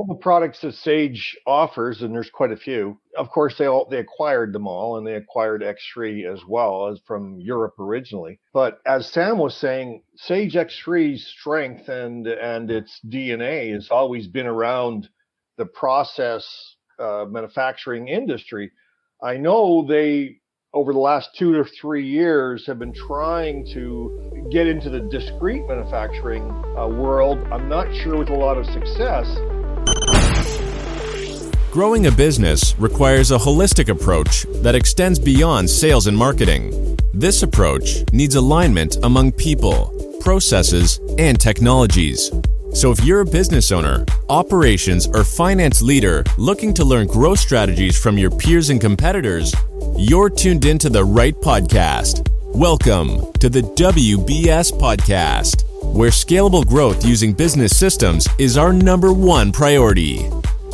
all the products that Sage offers, and there's quite a few. Of course, they acquired them all, and they acquired X3 as well as from Europe originally. But as Sam was saying, Sage X3's strength and its DNA has always been around the process manufacturing industry. I know they, over the last 2 to 3 years, have been trying to get into the discrete manufacturing world. I'm not sure with a lot of success. Growing a business requires a holistic approach that extends beyond sales and marketing. This approach needs alignment among people, processes, and technologies. So if you're a business owner, operations, or finance leader looking to learn growth strategies from your peers and competitors, you're tuned into the right podcast. Welcome to the WBS Podcast, where scalable growth using business systems is our number one priority.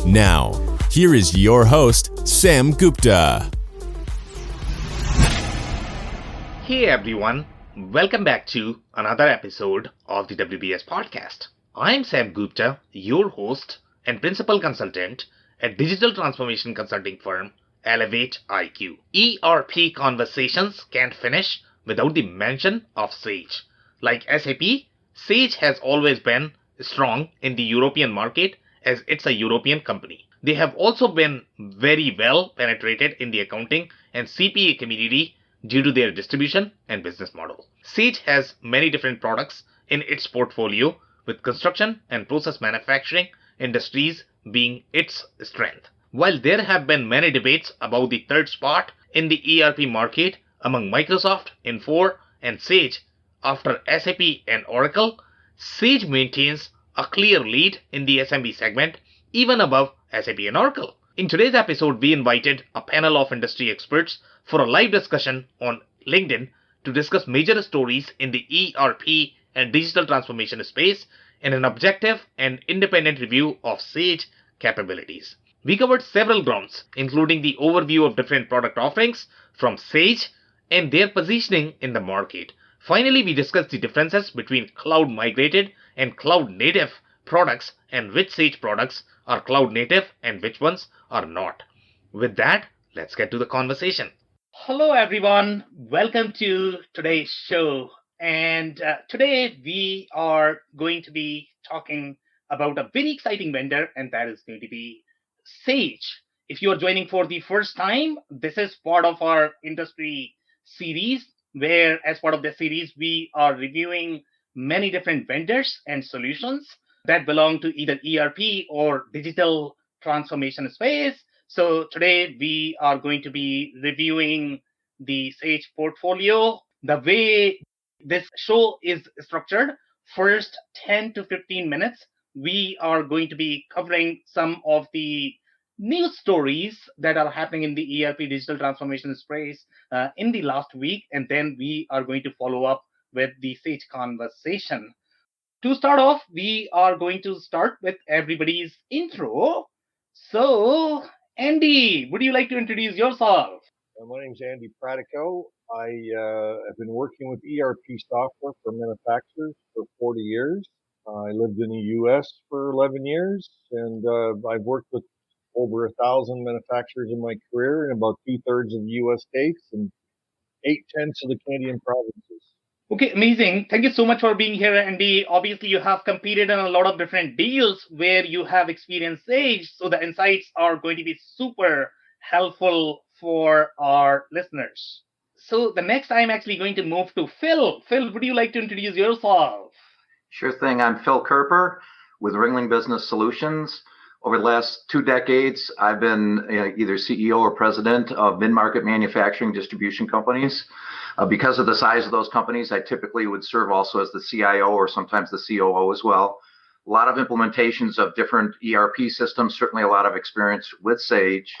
Now, here is your host, Sam Gupta. Hey everyone, welcome back to another episode of the WBS Podcast. I'm Sam Gupta, your host and principal consultant at digital transformation consulting firm Elevate IQ. ERP conversations can't finish without the mention of Sage. Like SAP, Sage has always been strong in the European market as it's a European company. They have also been very well penetrated in the accounting and CPA community due to their distribution and business model. Sage has many different products in its portfolio, with construction and process manufacturing industries being its strength. While there have been many debates about the third spot in the ERP market among Microsoft, Infor, and Sage after SAP and Oracle, Sage maintains a clear lead in the SMB segment, even above SAP and Oracle. In today's episode, we invited a panel of industry experts for a live discussion on LinkedIn to discuss major stories in the ERP and digital transformation space in an objective and independent review of Sage capabilities. We covered several grounds, including the overview of different product offerings from Sage and their positioning in the market. Finally, we discussed the differences between cloud migrated and cloud native products and which Sage products are cloud native and which ones are not. With that, let's get to the conversation. Hello everyone, welcome to today's show. And today we are going to be talking about a very exciting vendor, and that is going to be Sage. If you are joining for the first time, this is part of our industry series, where as part of the series, we are reviewing many different vendors and solutions that belong to either ERP or digital transformation space. So today we are going to be reviewing the Sage portfolio. The way this show is structured, first 10 to 15 minutes, we are going to be covering some of the news stories that are happening in the ERP digital transformation space in the last week, and then we are going to follow up with the Sage conversation. To start off, we are going to start with everybody's intro. So, Andy, would you like to introduce yourself? My name's Andy Pratico. I have been working with ERP software for manufacturers for 40 years. I lived in the U.S. for 11 years, and I've worked with over 1,000 manufacturers in my career in about 2/3 of the U.S. states and 8/10 of the Canadian provinces. Okay, amazing. Thank you so much for being here, Andy. Obviously, you have competed in a lot of different deals where you have experienced Sage, so the insights are going to be super helpful for our listeners. So the next I'm actually going to move to Phil. Phil, would you like to introduce yourself? Sure thing. I'm Phil Kerper with Ringling Business Solutions. Over the last 2 decades, I've been either CEO or president of mid-market manufacturing distribution companies. Because of the size of those companies, I typically would serve also as the CIO or sometimes the COO as well. A lot of implementations of different ERP systems, certainly a lot of experience with Sage.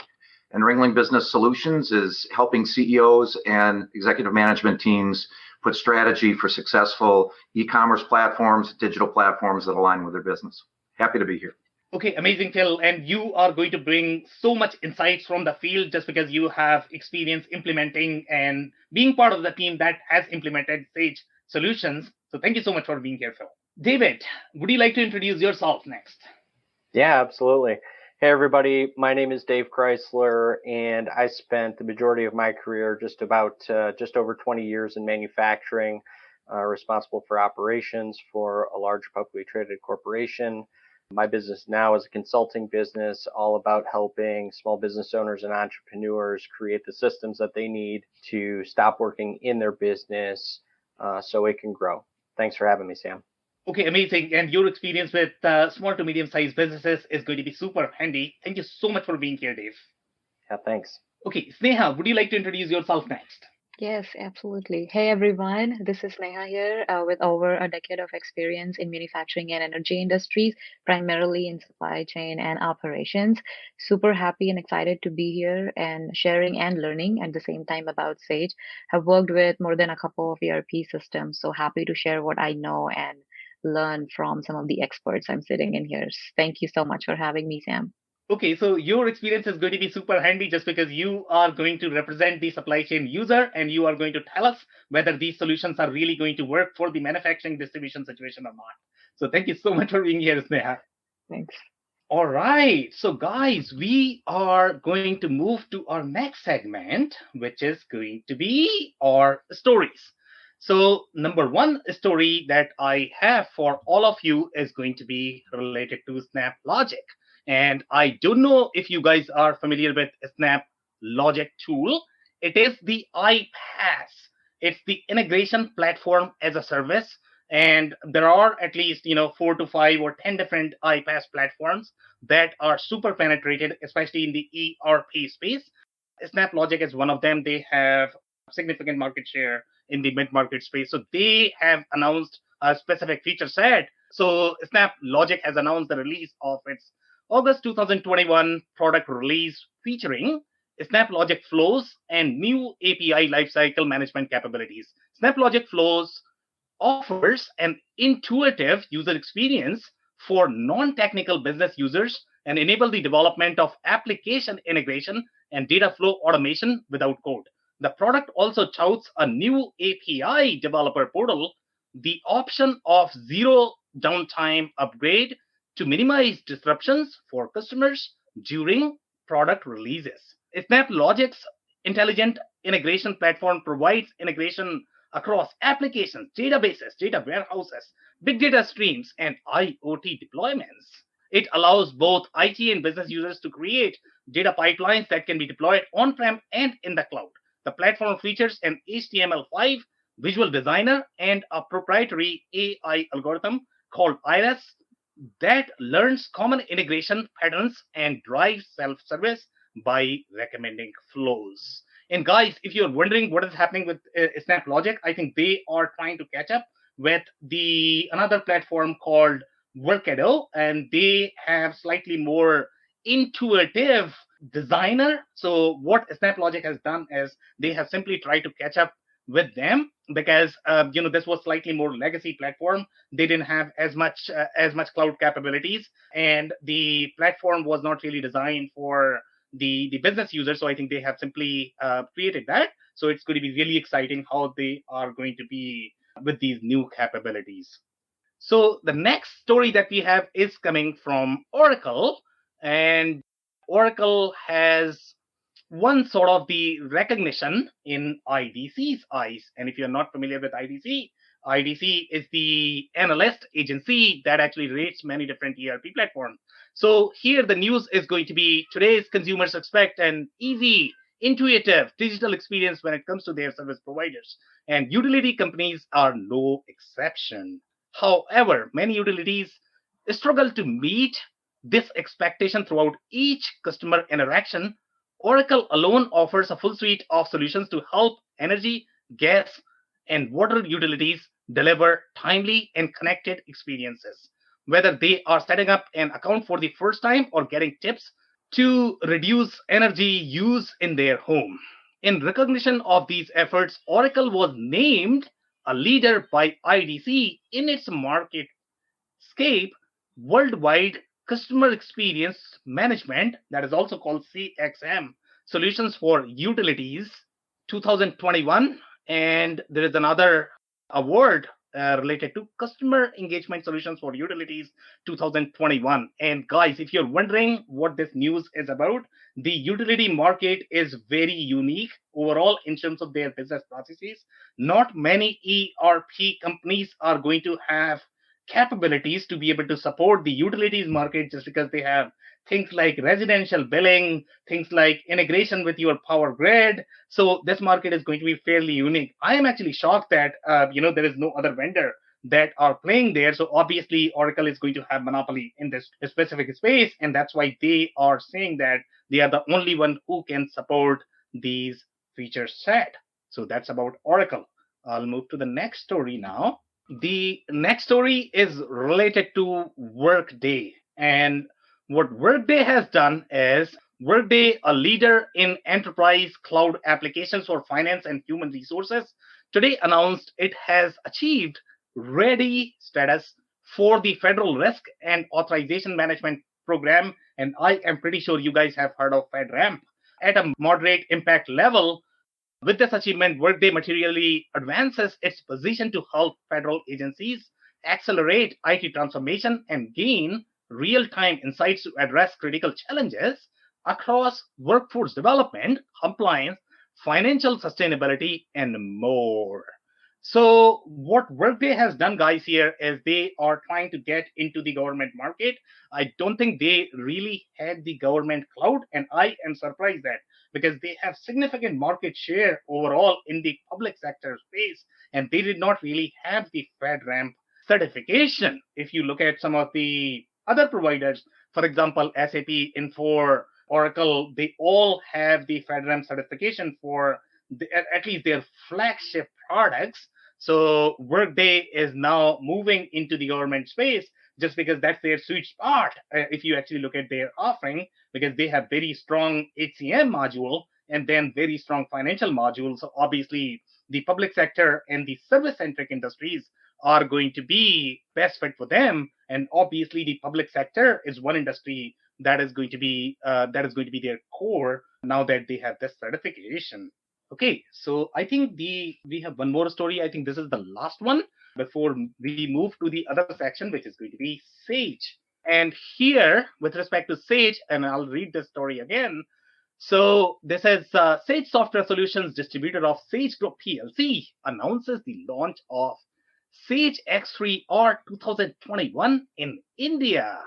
And Ringling Business Solutions is helping CEOs and executive management teams put strategy for successful e-commerce platforms, digital platforms that align with their business. Happy to be here. Okay, amazing, Phil. And you are going to bring so much insights from the field just because you have experience implementing and being part of the team that has implemented Sage solutions. So thank you so much for being here, Phil. David, would you like to introduce yourself next? Yeah, absolutely. Hey, everybody. My name is Dave Chrysler, and I spent the majority of my career, just over 20 years in manufacturing, responsible for operations for a large publicly traded corporation. My business now is a consulting business, all about helping small business owners and entrepreneurs create the systems that they need to stop working in their business so it can grow. Thanks for having me, Sam. Okay, amazing. And your experience with small to medium sized businesses is going to be super handy. Thank you so much for being here, Dave. Yeah, thanks. Okay, Sneha, would you like to introduce yourself next? Yes, absolutely. Hey everyone, this is Neha here with over a decade of experience in manufacturing and energy industries, primarily in supply chain and operations. Super happy and excited to be here and sharing and learning at the same time about Sage. Have worked with more than a couple of ERP systems, so happy to share what I know and learn from some of the experts I'm sitting in here. Thank you so much for having me, Sam. Okay, so your experience is going to be super handy just because you are going to represent the supply chain user and you are going to tell us whether these solutions are really going to work for the manufacturing distribution situation or not. So thank you so much for being here, Sneha. Thanks. All right, so guys, we are going to move to our next segment, which is going to be our stories. So, number one story that I have for all of you is going to be related to Snap Logic. And I don't know if you guys are familiar with Snap Logic tool. It is the iPaaS. It's the integration platform as a service. And there are at least 4 to 5 or 10 different iPaaS platforms that are super penetrated, especially in the ERP space. SnapLogic is one of them. They have significant market share in the mid-market space. So they have announced a specific feature set. So SnapLogic has announced the release of its August 2021 product release featuring SnapLogic Flows and new API lifecycle management capabilities. SnapLogic Flows offers an intuitive user experience for non-technical business users and enable the development of application integration and data flow automation without code. The product also touts a new API developer portal, the option of zero downtime upgrade to minimize disruptions for customers during product releases. SnapLogic's intelligent integration platform provides integration across applications, databases, data warehouses, big data streams, and IoT deployments. It allows both IT and business users to create data pipelines that can be deployed on-prem and in the cloud. The platform features an HTML5 visual designer and a proprietary AI algorithm called Iris that learns common integration patterns and drives self-service by recommending flows. And guys, if you're wondering what is happening with SnapLogic, I think they are trying to catch up with the another platform called Workado, and they have slightly more intuitive designer. So what SnapLogic has done is they have simply tried to catch up with them because this was slightly more legacy platform. They didn't have as much cloud capabilities, and the platform was not really designed for the business user. So I think they have simply created that. So it's going to be really exciting how they are going to be with these new capabilities. So the next story that we have is coming from Oracle, and Oracle has won sort of the recognition in IDC's eyes. And if you're not familiar with IDC, IDC is the analyst agency that actually rates many different ERP platforms. So here the news is going to be today's consumers expect an easy, intuitive digital experience when it comes to their service providers. And utility companies are no exception. However, many utilities struggle to meet this expectation throughout each customer interaction. Oracle alone offers a full suite of solutions to help energy, gas, and water utilities deliver timely and connected experiences. Whether they are setting up an account for the first time or getting tips to reduce energy use in their home. In recognition of these efforts, Oracle was named a leader by IDC in its MarketScape Worldwide Customer Experience Management, that is also called CXM, Solutions for Utilities 2021. And there is another award related to customer engagement solutions for utilities 2021. And guys, if you're wondering what this news is about, the utility market is very unique overall in terms of their business processes. Not many ERP companies are going to have capabilities to be able to support the utilities market just because they have things like residential billing, things like integration with your power grid. So this market is going to be fairly unique. I am actually shocked that there is no other vendor that are playing there. So obviously Oracle is going to have monopoly in this specific space, and that's why they are saying that they are the only one who can support these feature set. So that's about Oracle. I'll move to the next story now. The next story is related to Workday. And what Workday has done is Workday, a leader in enterprise cloud applications for finance and human resources, today announced it has achieved ready status for the Federal Risk and Authorization Management Program. And I am pretty sure you guys have heard of FedRAMP at a moderate impact level. With this achievement, Workday materially advances its position to help federal agencies accelerate IT transformation and gain real time insights to address critical challenges across workforce development, compliance, financial sustainability, and more. So, what Workday has done, guys, here is they are trying to get into the government market. I don't think they really had the government cloud, and I am surprised that because they have significant market share overall in the public sector space, and they did not really have the FedRAMP certification. If you look at some of the other providers, for example, SAP, Infor, Oracle, they all have the FedRAMP certification for at least their flagship products. So Workday is now moving into the government space just because that's their sweet spot. If you actually look at their offering, because they have very strong HCM module and then very strong financial modules. So obviously, the public sector and the service-centric industries are going to be best fit for them. And obviously, the public sector is one industry that is going to be their core now that they have this certification. Okay, so I think we have one more story. I think this is the last one before we move to the other section, which is going to be Sage. And here, with respect to Sage, and I'll read this story again. So this is Sage Software Solutions, distributor of Sage Group PLC, announces the launch of Sage X3 R 2021 in India.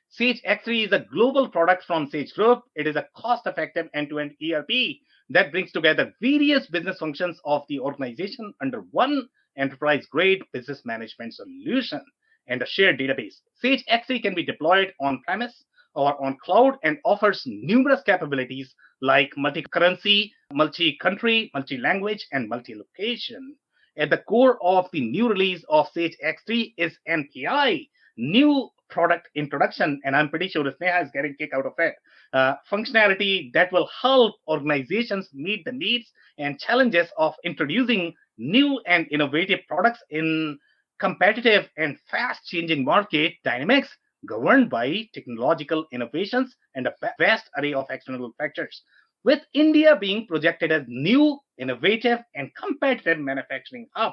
Sage X3 is a global product from Sage Group. It is a cost-effective end-to-end ERP that brings together various business functions of the organization under one enterprise-grade business management solution and a shared database. Sage X3 can be deployed on-premise or on cloud and offers numerous capabilities like multi-currency, multi-country, multi-language, and multi-location. At the core of the new release of Sage X3 is NPI, new product introduction, and I'm pretty sure Sneha is getting a kick out of it. Functionality that will help organizations meet the needs and challenges of introducing new and innovative products in competitive and fast-changing market dynamics governed by technological innovations and a vast array of external factors. With India being projected as new, innovative, and competitive manufacturing hub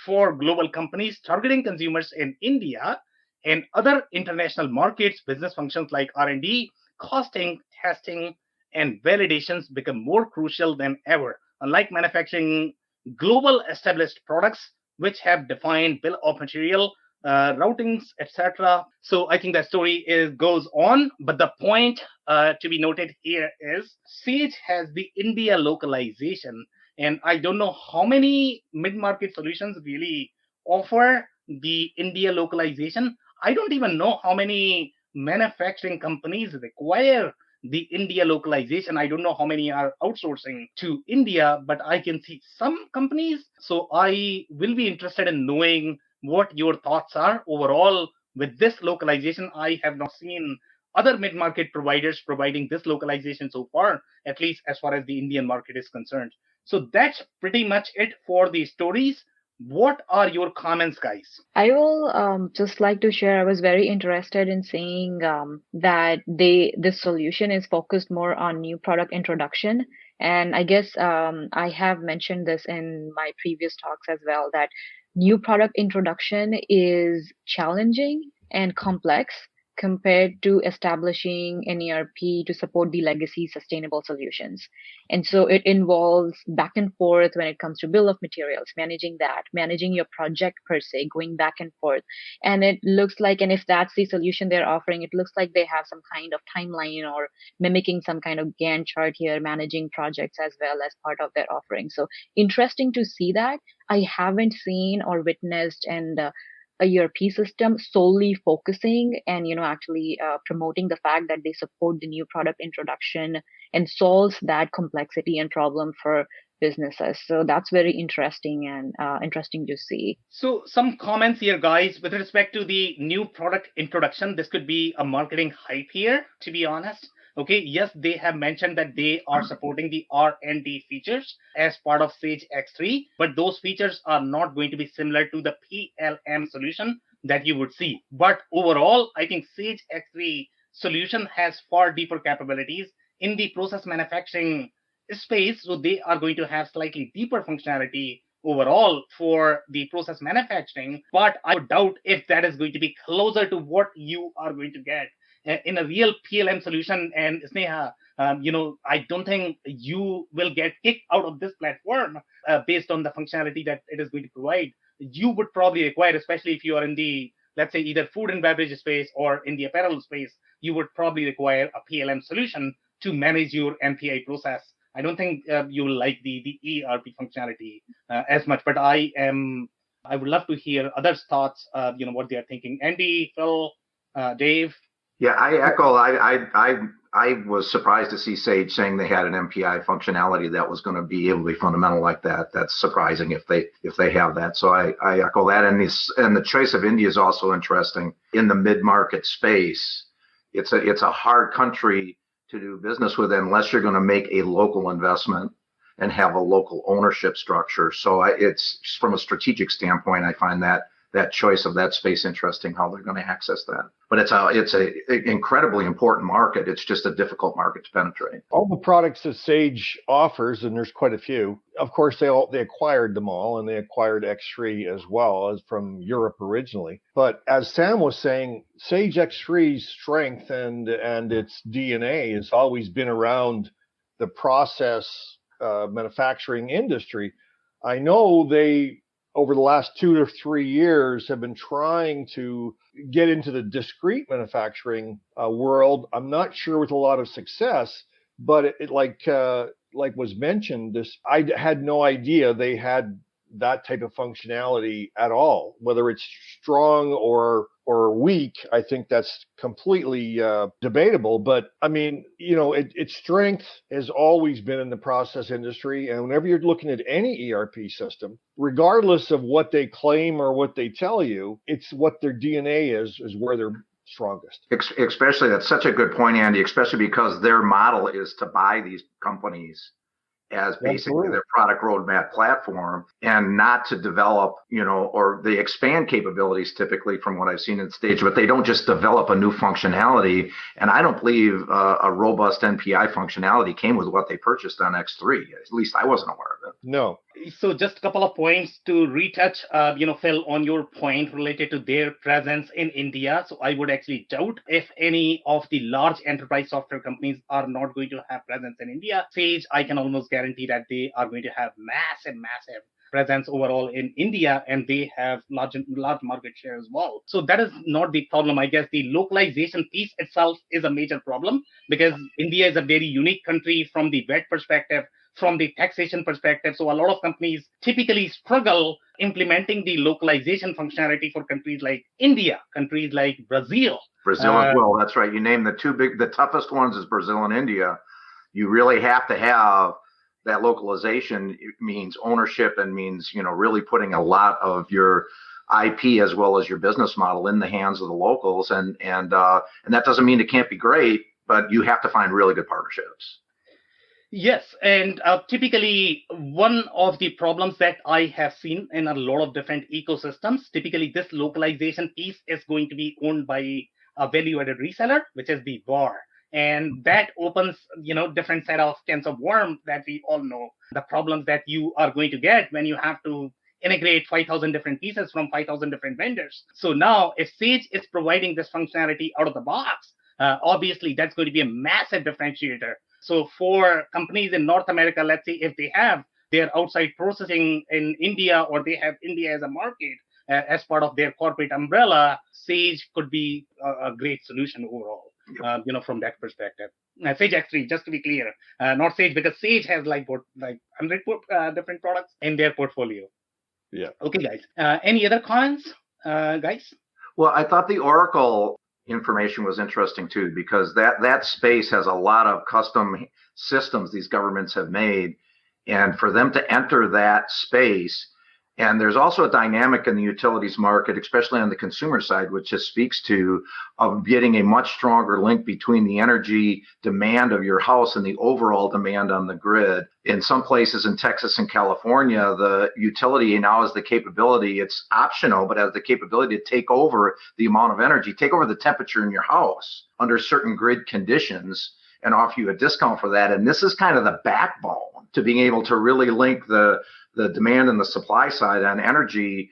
for global companies targeting consumers in India and other international markets, business functions like R&D, costing, testing, and validations become more crucial than ever. Unlike manufacturing global established products, which have defined bill of material, routings, etc. So I think that story goes on, but the point to be noted here is Sage has the India localization, and I don't know how many mid-market solutions really offer the India localization. I don't even know how many manufacturing companies require the India localization. I don't know how many are outsourcing to India, but I can see some companies. So I will be interested in knowing what your thoughts are overall with this localization. I have not seen other mid-market providers providing this localization so far, at least as far as the Indian market is concerned. So that's pretty much it for the stories. What are your comments, guys? I will just like to share. I was very interested in seeing that this solution is focused more on new product introduction, and I guess I have mentioned this in my previous talks as well that new product introduction is challenging and complex compared to establishing an ERP to support the legacy sustainable solutions. And so it involves back and forth when it comes to bill of materials, managing that, managing your project per se, going back and forth. And it looks like, and if that's the solution they're offering, it looks like they have some kind of timeline or mimicking some kind of Gantt chart here, managing projects as well as part of their offering. So interesting to see that. I haven't seen or witnessed and a ERP system solely focusing and actually promoting the fact that they support the new product introduction and solves that complexity and problem for businesses. So that's very interesting and interesting to see. So, some comments here, guys, with respect to the new product introduction. This could be a marketing hype here, to be honest. Okay, yes, they have mentioned that they are supporting the R&D features as part of Sage X3, but those features are not going to be similar to the PLM solution that you would see. But overall, I think Sage X3 solution has far deeper capabilities in the process manufacturing space, so they are going to have slightly deeper functionality overall for the process manufacturing, but I would doubt if that is going to be closer to what you are going to get in a real PLM solution. And Sneha, I don't think you will get kicked out of this platform based on the functionality that it is going to provide. You would probably require, especially if you are in the, let's say, either food and beverage space or in the apparel space, you would probably require a PLM solution to manage your MPI process. I don't think you will like the ERP functionality as much, but I would love to hear others' thoughts. What they are thinking. Andy, Phil, Dave. Yeah, I echo. I was surprised to see Sage saying they had an MPI functionality that was going to be able to be fundamental like that. That's surprising if they have that. So I echo that. And the choice of India is also interesting in the mid-market space. It's a hard country to do business with unless you're going to make a local investment and have a local ownership structure. So it's from a strategic standpoint, I find that choice of that space interesting, how they're going to access that. But it's a incredibly important market. It's just a difficult market to penetrate. All the products that Sage offers, and there's quite a few, of course, they acquired them all, and they acquired X3 as well as from Europe originally. But as Sam was saying, Sage X3's strength and its DNA has always been around the process manufacturing industry. I know they, over the last 2 to 3 years, have been trying to get into the discrete manufacturing world. I'm not sure with a lot of success, but it like was mentioned, I had no idea they had that type of functionality at all. Whether it's strong or weak, I think that's completely debatable. But I mean, its strength has always been in the process industry. And whenever you're looking at any ERP system, regardless of what they claim or what they tell you, it's what their DNA is where they're strongest. Especially, that's such a good point, Andy, especially because their model is to buy these companies as basically their product roadmap platform and not to develop, or they expand capabilities typically from what I've seen in stage, but they don't just develop a new functionality. And I don't believe a robust NPI functionality came with what they purchased on X3. At least I wasn't aware of it. No. So just a couple of points to retouch, Phil, on your point related to their presence in India. So I would actually doubt if any of the large enterprise software companies are not going to have presence in India. Sage, I can almost guarantee that they are going to have massive presence overall in India, and they have large market share as well. So that is not the problem. I guess the localization piece itself is a major problem because India is a very unique country from the VAT perspective, from the taxation perspective. So a lot of companies typically struggle implementing the localization functionality for countries like India, countries like Brazil. Brazil as well. That's right. You name the toughest ones is Brazil and India. You really have to have that localization. It means ownership and means, really putting a lot of your IP as well as your business model in the hands of the locals. And that doesn't mean it can't be great, but you have to find really good partnerships. Yes, and typically one of the problems that I have seen in a lot of different ecosystems, typically this localization piece is going to be owned by a value-added reseller, which is the VAR. And that opens, different set of cans of worms that we all know. The problems that you are going to get when you have to integrate 5,000 different pieces from 5,000 different vendors. So now if Sage is providing this functionality out of the box, obviously that's going to be a massive differentiator. So for companies in North America, let's say if they have their outside processing in India, or they have India as a market as part of their corporate umbrella, Sage could be a great solution overall. From that perspective. Sage X3, just to be clear, not Sage, because Sage has like 100 different products in their portfolio. Yeah. Okay, guys. Any other comments, guys? Well, I thought the Oracle information was interesting too, because that space has a lot of custom systems these governments have made, and for them to enter that space. And there's also a dynamic in the utilities market, especially on the consumer side, which just speaks to of getting a much stronger link between the energy demand of your house and the overall demand on the grid. In some places in Texas and California, the utility now has the capability, it's optional, but has the capability to take over the amount of energy, take over the temperature in your house under certain grid conditions and offer you a discount for that. And this is kind of the backbone to being able to really link the demand and the supply side on energy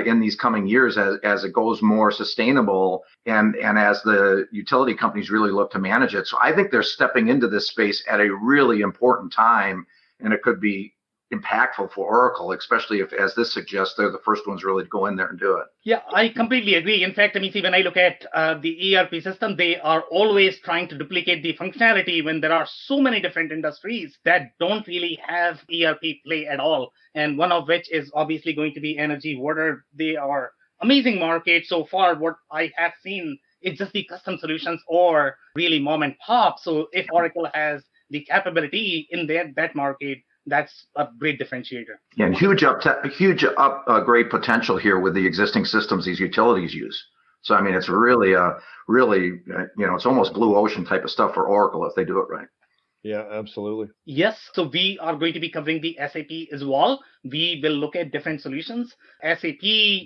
in these coming years as it goes more sustainable and as the utility companies really look to manage it. So I think they're stepping into this space at a really important time, and it could be impactful for Oracle, especially if, as this suggests, they're the first ones really to go in there and do it. Yeah, I completely agree. In fact, see, when I look at the ERP system, they are always trying to duplicate the functionality when there are so many different industries that don't really have ERP play at all. And one of which is obviously going to be energy, water. They are amazing markets. So far, what I have seen is just the custom solutions or really mom and pop. So if Oracle has the capability in that market, that's a great differentiator. Yeah, and great potential here with the existing systems these utilities use. So, I mean, it's really, it's almost blue ocean type of stuff for Oracle if they do it right. Yeah, absolutely. Yes, so we are going to be covering the SAP as well. We will look at different solutions. SAP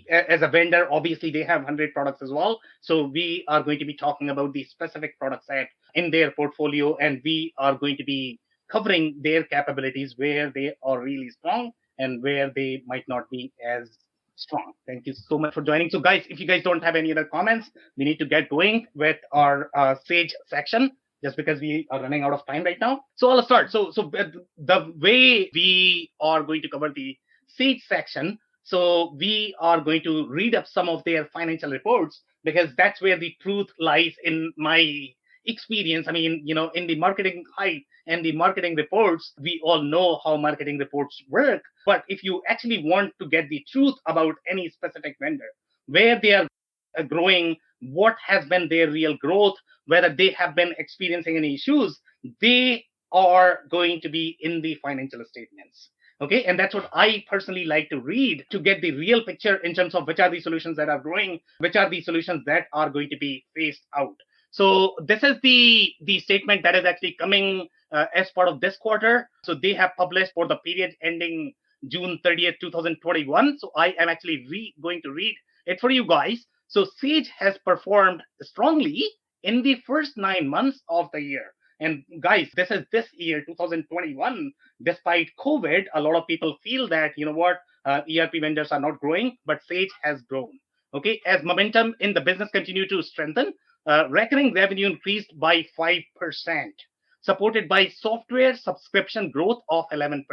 as a vendor, obviously they have 100 products as well. So we are going to be talking about the specific product set in their portfolio, and we are going to be covering their capabilities where they are really strong and where they might not be as strong. Thank you so much for joining. So guys, if you guys don't have any other comments, we need to get going with our Sage section, just because we are running out of time right now. So I'll start. So the way we are going to cover the Sage section, so we are going to read up some of their financial reports, because that's where the truth lies in my experience. I mean, in the marketing hype and the marketing reports, we all know how marketing reports work. But if you actually want to get the truth about any specific vendor, where they are growing, what has been their real growth, whether they have been experiencing any issues, they are going to be in the financial statements. Okay, and that's what I personally like to read to get the real picture in terms of which are the solutions that are growing, which are the solutions that are going to be phased out. So this is the statement that is actually coming as part of this quarter. So they have published for the period ending June 30th, 2021. So I am actually going to read it for you guys. So Sage has performed strongly in the first 9 months of the year. And guys, this is this year, 2021. Despite COVID, a lot of people feel that, ERP vendors are not growing, but Sage has grown. Okay, as momentum in the business continue to strengthen, recurring revenue increased by 5%, supported by software subscription growth of 11%.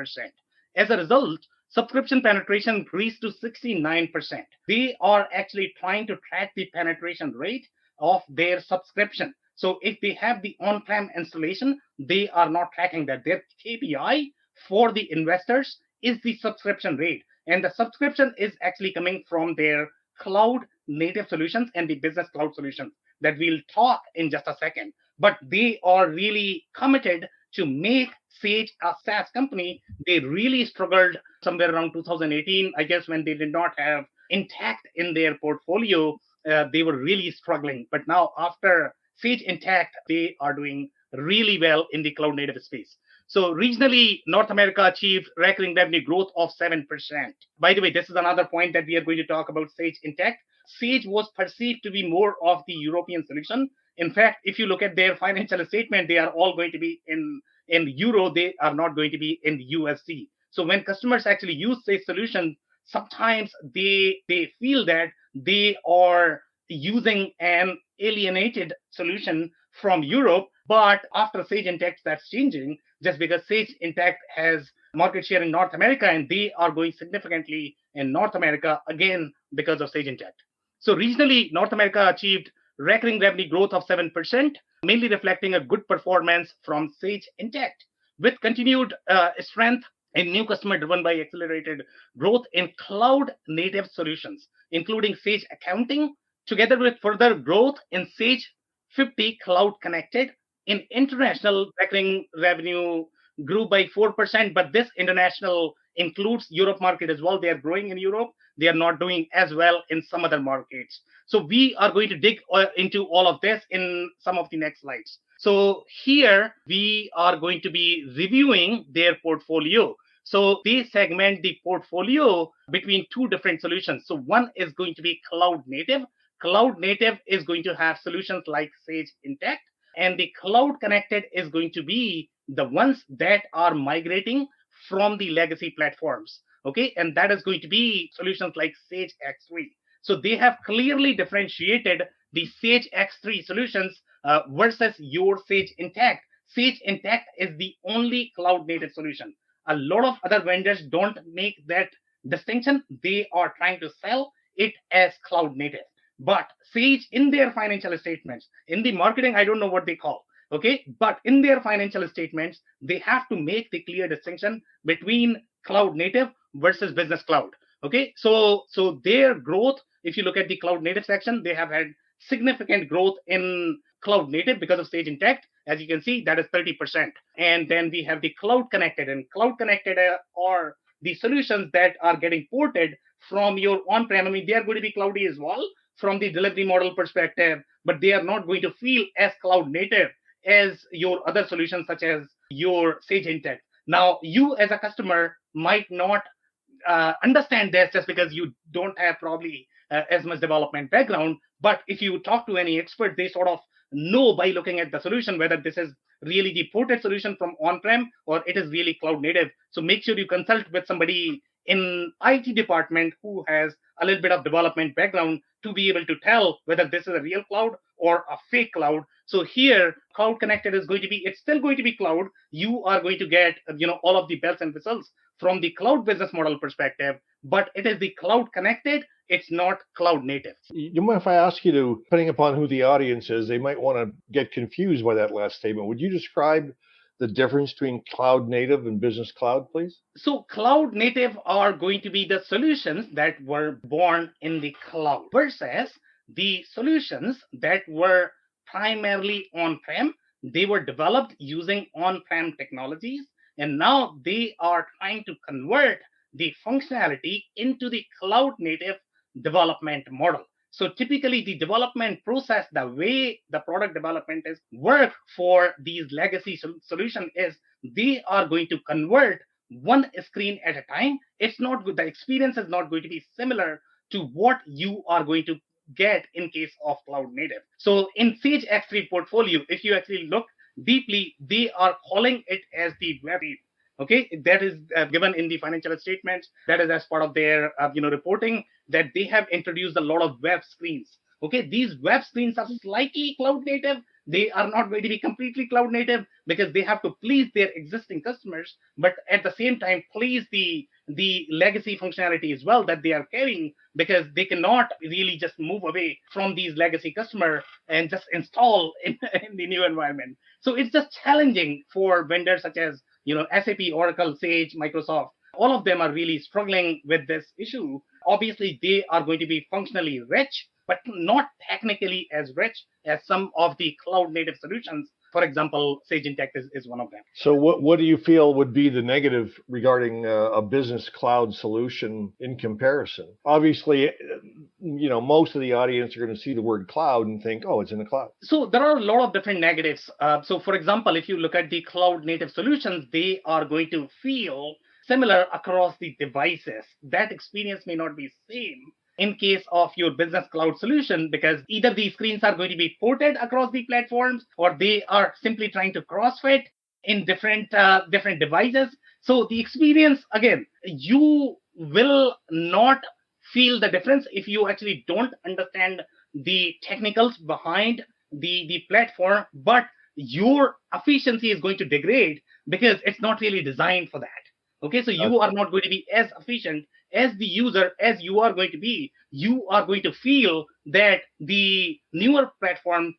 As a result, subscription penetration increased to 69%. They are actually trying to track the penetration rate of their subscription. So if they have the on-prem installation, they are not tracking that. Their KPI for the investors is the subscription rate. And the subscription is actually coming from their cloud native solutions and the business cloud solutions that we'll talk in just a second. But they are really committed to make Sage a SaaS company. They really struggled somewhere around 2018, I guess, when they did not have Intacct in their portfolio. They were really struggling. But now after Sage Intacct, they are doing really well in the cloud native space. So regionally, North America achieved recurring revenue growth of 7%. By the way, this is another point that we are going to talk about Sage Intacct. Sage was perceived to be more of the European solution. In fact, if you look at their financial statement, they are all going to be in euro. They are not going to be in USD. So when customers actually use Sage solution, sometimes they feel that they are using an alienated solution from Europe. But after Sage Intacct, that's changing just because Sage Intacct has market share in North America and they are going significantly in North America again because of Sage Intacct. So regionally, North America achieved recurring revenue growth of 7%, mainly reflecting a good performance from Sage Intacct, with continued strength in new customer driven by accelerated growth in cloud native solutions, including Sage Accounting, together with further growth in Sage 50 Cloud Connected. In international, recurring revenue grew by 4%, but this international includes Europe market as well. They are growing in Europe. They are not doing as well in some other markets. So we are going to dig into all of this in some of the next slides. So here we are going to be reviewing their portfolio. So they segment the portfolio between two different solutions. So one is going to be cloud native. Cloud native is going to have solutions like Sage Intacct, and the cloud connected is going to be the ones that are migrating from the legacy platforms. Okay, and that is going to be solutions like Sage X3. So they have clearly differentiated the Sage X3 solutions versus your Sage Intacct. Sage Intacct is the only cloud native solution. A lot of other vendors don't make that distinction. They are trying to sell it as cloud native. But Sage, in their financial statements, in the marketing, I don't know what they call, okay, but in their financial statements, they have to make the clear distinction between cloud native versus business cloud. Okay, so their growth, if you look at the cloud native section, they have had significant growth in cloud native because of Sage Intacct. As you can see, that is 30%. And then we have the cloud connected, and cloud connected are the solutions that are getting ported from your on-prem. I mean, they are going to be cloudy as well from the delivery model perspective, but they are not going to feel as cloud native as your other solutions, such as your Sage Intacct. Now, you as a customer might not understand this just because you don't have probably as much development background. But if you talk to any expert, they sort of know by looking at the solution whether this is really the ported solution from on-prem or it is really cloud native. So make sure you consult with somebody in IT department who has a little bit of development background to be able to tell whether this is a real cloud or a fake cloud. So here, cloud connected is going to be, it's still going to be cloud. You are going to get, all of the bells and whistles from the cloud business model perspective, but it is the cloud connected. It's not cloud native. You mind if I ask you to, depending upon who the audience is, they might want to get confused by that last statement. Would you describe the difference between cloud native and business cloud, please? So cloud native are going to be the solutions that were born in the cloud versus the solutions that were primarily on-prem. They were developed using on-prem technologies, and now they are trying to convert the functionality into the cloud native development model. So typically the development process, the way the product development is work for these legacy solution is they are going to convert one screen at a time. It's not good. The experience is not going to be similar to what you are going to get in case of cloud native. So in Sage X3 portfolio, if you actually look deeply, they are calling it as the web. Okay, that is given in the financial statements. That is as part of their reporting that they have introduced a lot of web screens. Okay, these web screens are slightly cloud native. They are not going to be completely cloud native because they have to please their existing customers, but at the same time please the legacy functionality as well that they are carrying, because they cannot really just move away from these legacy customer and just install in the new environment. So it's just challenging for vendors such as SAP, Oracle, Sage, Microsoft. All of them are really struggling with this issue. Obviously, they are going to be functionally rich, but not technically as rich as some of the cloud native solutions. For example, Sage Intacct is one of them. So what do you feel would be the negative regarding a business cloud solution in comparison? Obviously, most of the audience are going to see the word cloud and think, oh, it's in the cloud. So there are a lot of different negatives. So for example, if you look at the cloud native solutions, they are going to feel similar across the devices. That experience may not be same in case of your business cloud solution, because either these screens are going to be ported across the platforms or they are simply trying to crossfit. in different devices. So the experience, again, you will not feel the difference if you actually don't understand the technicals behind the platform, but your efficiency is going to degrade because it's not really designed for that. Okay, so you are not going to be as efficient as the user as you are going to be. You are going to feel that the newer platform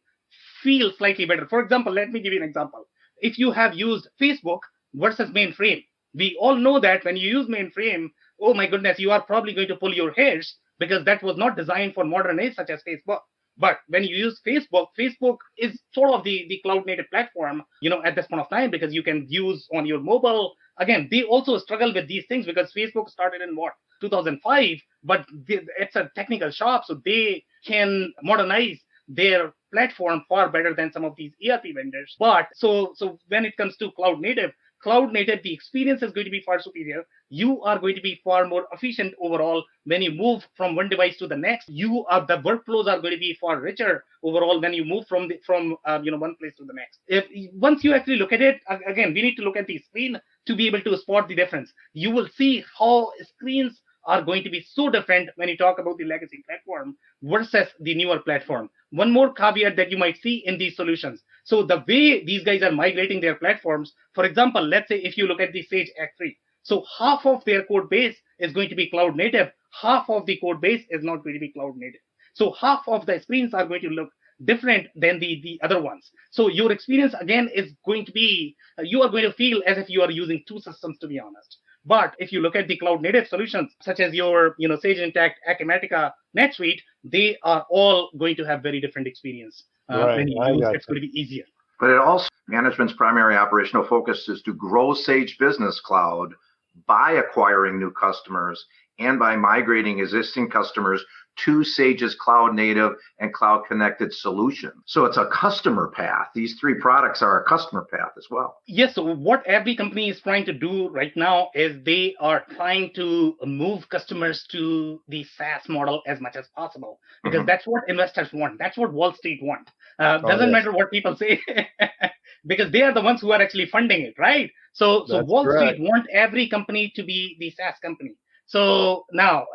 feels slightly better. For example, let me give you an example. If you have used Facebook versus mainframe, we all know that when you use mainframe, oh my goodness, you are probably going to pull your hairs because that was not designed for modern age such as Facebook. But when you use Facebook, Facebook is sort of the cloud native platform, at this point of time, because you can use on your mobile. Again, they also struggle with these things because Facebook started in what, 2005, but it's a technical shop, so they can modernize their platform far better than some of these ERP vendors. But so when it comes to cloud native, the experience is going to be far superior. You are going to be far more efficient overall when you move from one device to the next. The workflows are going to be far richer overall when you move from one place to the next. If once you actually look at it, again, we need to look at the screen to be able to spot the difference. You will see how screens are going to be so different when you talk about the legacy platform versus the newer platform. One more caveat that you might see in these solutions. So the way these guys are migrating their platforms, for example, let's say if you look at the Sage X3, so half of their code base is going to be cloud native, half of the code base is not going to be cloud native. So half of the screens are going to look different than the other ones. So your experience again is going to be, you are going to feel as if you are using two systems, to be honest. But if you look at the cloud native solutions, such as your Sage Intacct, Acumatica, NetSuite, they are all going to have very different experience when you use. It's going to be easier. But it also, management's primary operational focus is to grow Sage Business Cloud by acquiring new customers and by migrating existing customers to Sage's cloud native and cloud connected solution. So it's a customer path. These three products are a customer path as well. Yes. So what every company is trying to do right now is they are trying to move customers to the SaaS model as much as possible, because that's what investors want. That's what Wall Street want. Doesn't matter what people say because they are the ones who are actually funding it, right? So Wall Street want every company to be the SaaS company. So now,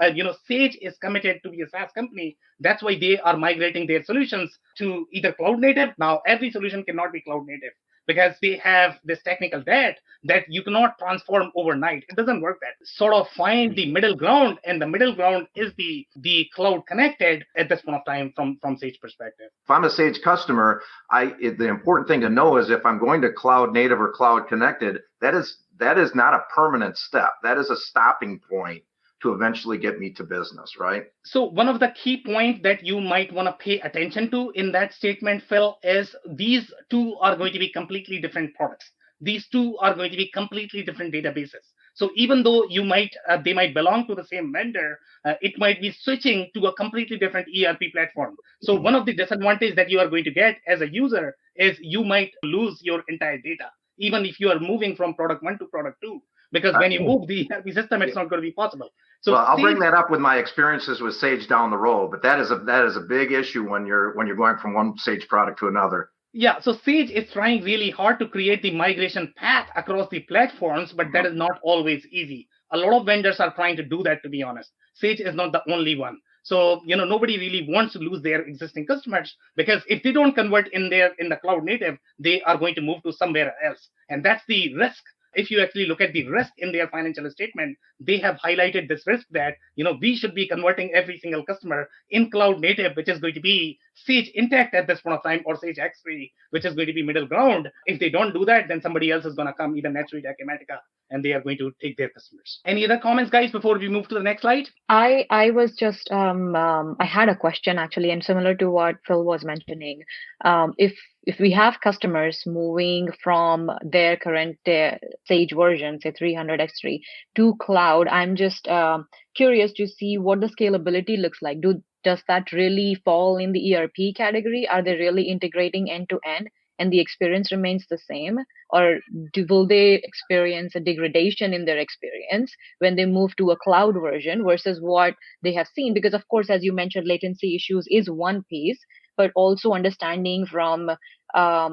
Sage is committed to be a SaaS company. That's why they are migrating their solutions to either cloud native. Now, every solution cannot be cloud native because they have this technical debt that you cannot transform overnight. It doesn't work that. Sort of find the middle ground, and the middle ground is the cloud connected at this point of time from Sage perspective. If I'm a Sage customer, the important thing to know is if I'm going to cloud native or cloud connected, that is not a permanent step. That is a stopping point to eventually get me to business, right? So one of the key points that you might want to pay attention to in that statement, Phil, is these two are going to be completely different products. These two are going to be completely different databases. So even though they might belong to the same vendor, it might be switching to a completely different ERP platform. So one of the disadvantages that you are going to get as a user is you might lose your entire data, even if you are moving from product 1 to product 2, because when you move the ERP system, it's not going to be possible. So well, I'll bring that up with my experiences with Sage down the road, but that is a big issue when you're going from one Sage product to another. Yeah, so Sage is trying really hard to create the migration path across the platforms, but that is not always easy. A lot of vendors are trying to do that, to be honest. Sage is not the only one. So, nobody really wants to lose their existing customers, because if they don't convert in the cloud native, they are going to move to somewhere else. And that's the risk. If you actually look at the risk in their financial statement, they have highlighted this risk that, we should be converting every single customer in cloud native, which is going to be Sage Intacct at this point of time, or Sage X3, which is going to be middle ground. If they don't do that, then somebody else is going to come, either NetSuite, Acumatica, and they are going to take their customers. Any other comments, guys, before we move to the next slide? I was just I had a question actually, and similar to what Phil was mentioning. If we have customers moving from their current Sage version, say 300 X3, to cloud, I'm just curious to see what the scalability looks like. Does that really fall in the ERP category? Are they really integrating end to end, and the experience remains the same? Or will they experience a degradation in their experience when they move to a cloud version versus what they have seen? Because, of course, as you mentioned, latency issues is one piece, but also understanding from a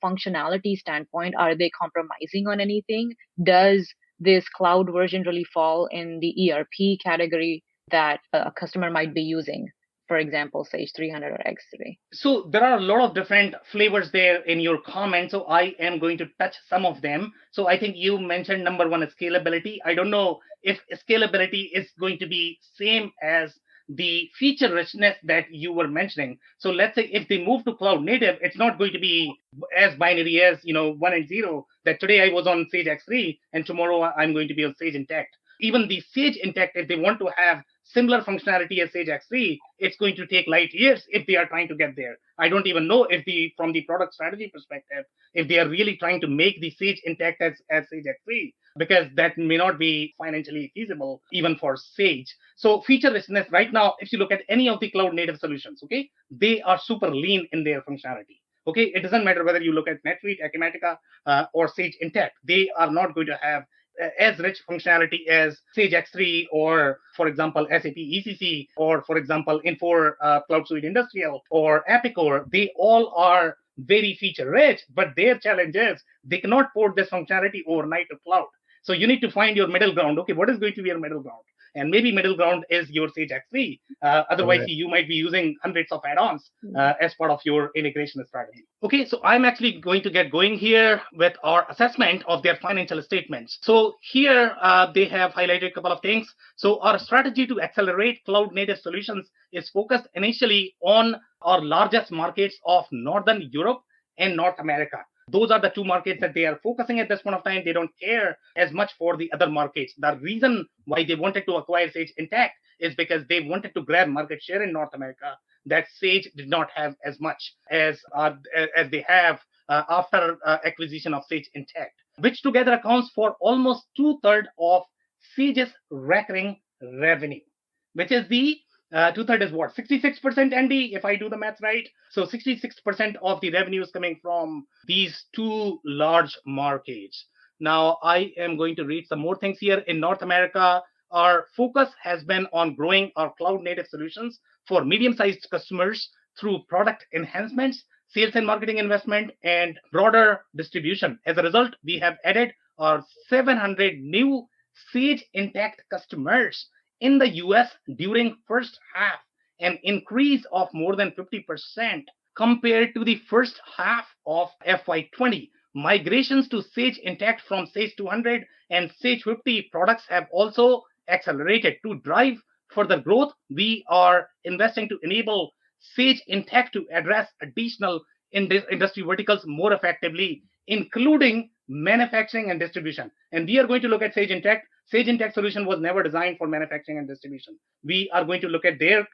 functionality standpoint, are they compromising on anything? Does this cloud version really fall in the ERP category that a customer might be using? For example, Sage 300 or X3. So there are a lot of different flavors there in your comment. So I am going to touch some of them. So I think you mentioned number one is scalability. I don't know if scalability is going to be same as the feature richness that you were mentioning. So let's say if they move to cloud native, it's not going to be as binary as, one and zero, that today I was on Sage X3 and tomorrow I'm going to be on Sage Intacct. Even the Sage Intacct, if they want to have similar functionality as Sage X3, it's going to take light years if they are trying to get there. I don't even know if from the product strategy perspective, if they are really trying to make the Sage Intacct as Sage X3, because that may not be financially feasible even for Sage. So feature richness right now, if you look at any of the cloud native solutions, okay, they are super lean in their functionality. Okay, it doesn't matter whether you look at NetSuite, Acumatica, or Sage Intacct, they are not going to have as rich functionality as Sage X3 or, for example, SAP ECC or, for example, Infor Cloud Suite Industrial or Epicor. They all are very feature rich, but their challenge is they cannot port this functionality overnight to cloud. So you need to find your middle ground. Okay, what is going to be your middle ground? And maybe middle ground is your Sage X3. Otherwise, Right. you might be using hundreds of add-ons as part of your integration strategy. Okay, so I'm actually going to get going here with our assessment of their financial statements. So here they have highlighted a couple of things. So our strategy to accelerate cloud native solutions is focused initially on our largest markets of Northern Europe and North America. Those are the two markets that they are focusing at this point of time. They don't care as much for the other markets. The reason why they wanted to acquire Sage Intacct is because they wanted to grab market share in North America that Sage did not have as much as they have after acquisition of Sage Intacct, which together accounts for almost 2/3 of Sage's recurring revenue, which is the 2/3 is what, 66%, Andy, if I do the math right. So 66% of the revenue is coming from these two large markets. Now I am going to read some more things here. In North America, our focus has been on growing our cloud native solutions for medium-sized customers through product enhancements, sales and marketing investment, and broader distribution. As a result, we have added our 700 new Sage Intacct customers in the US during first half, an increase of more than 50% compared to the first half of FY20. Migrations to Sage Intacct from Sage 200 and Sage 50 products have also accelerated. To drive further growth, we are investing to enable Sage Intacct to address additional industry verticals more effectively, including manufacturing and distribution. And we are going to look at Sage Intacct. Sage Intacct solution was never designed for manufacturing and distribution. We are going to look at their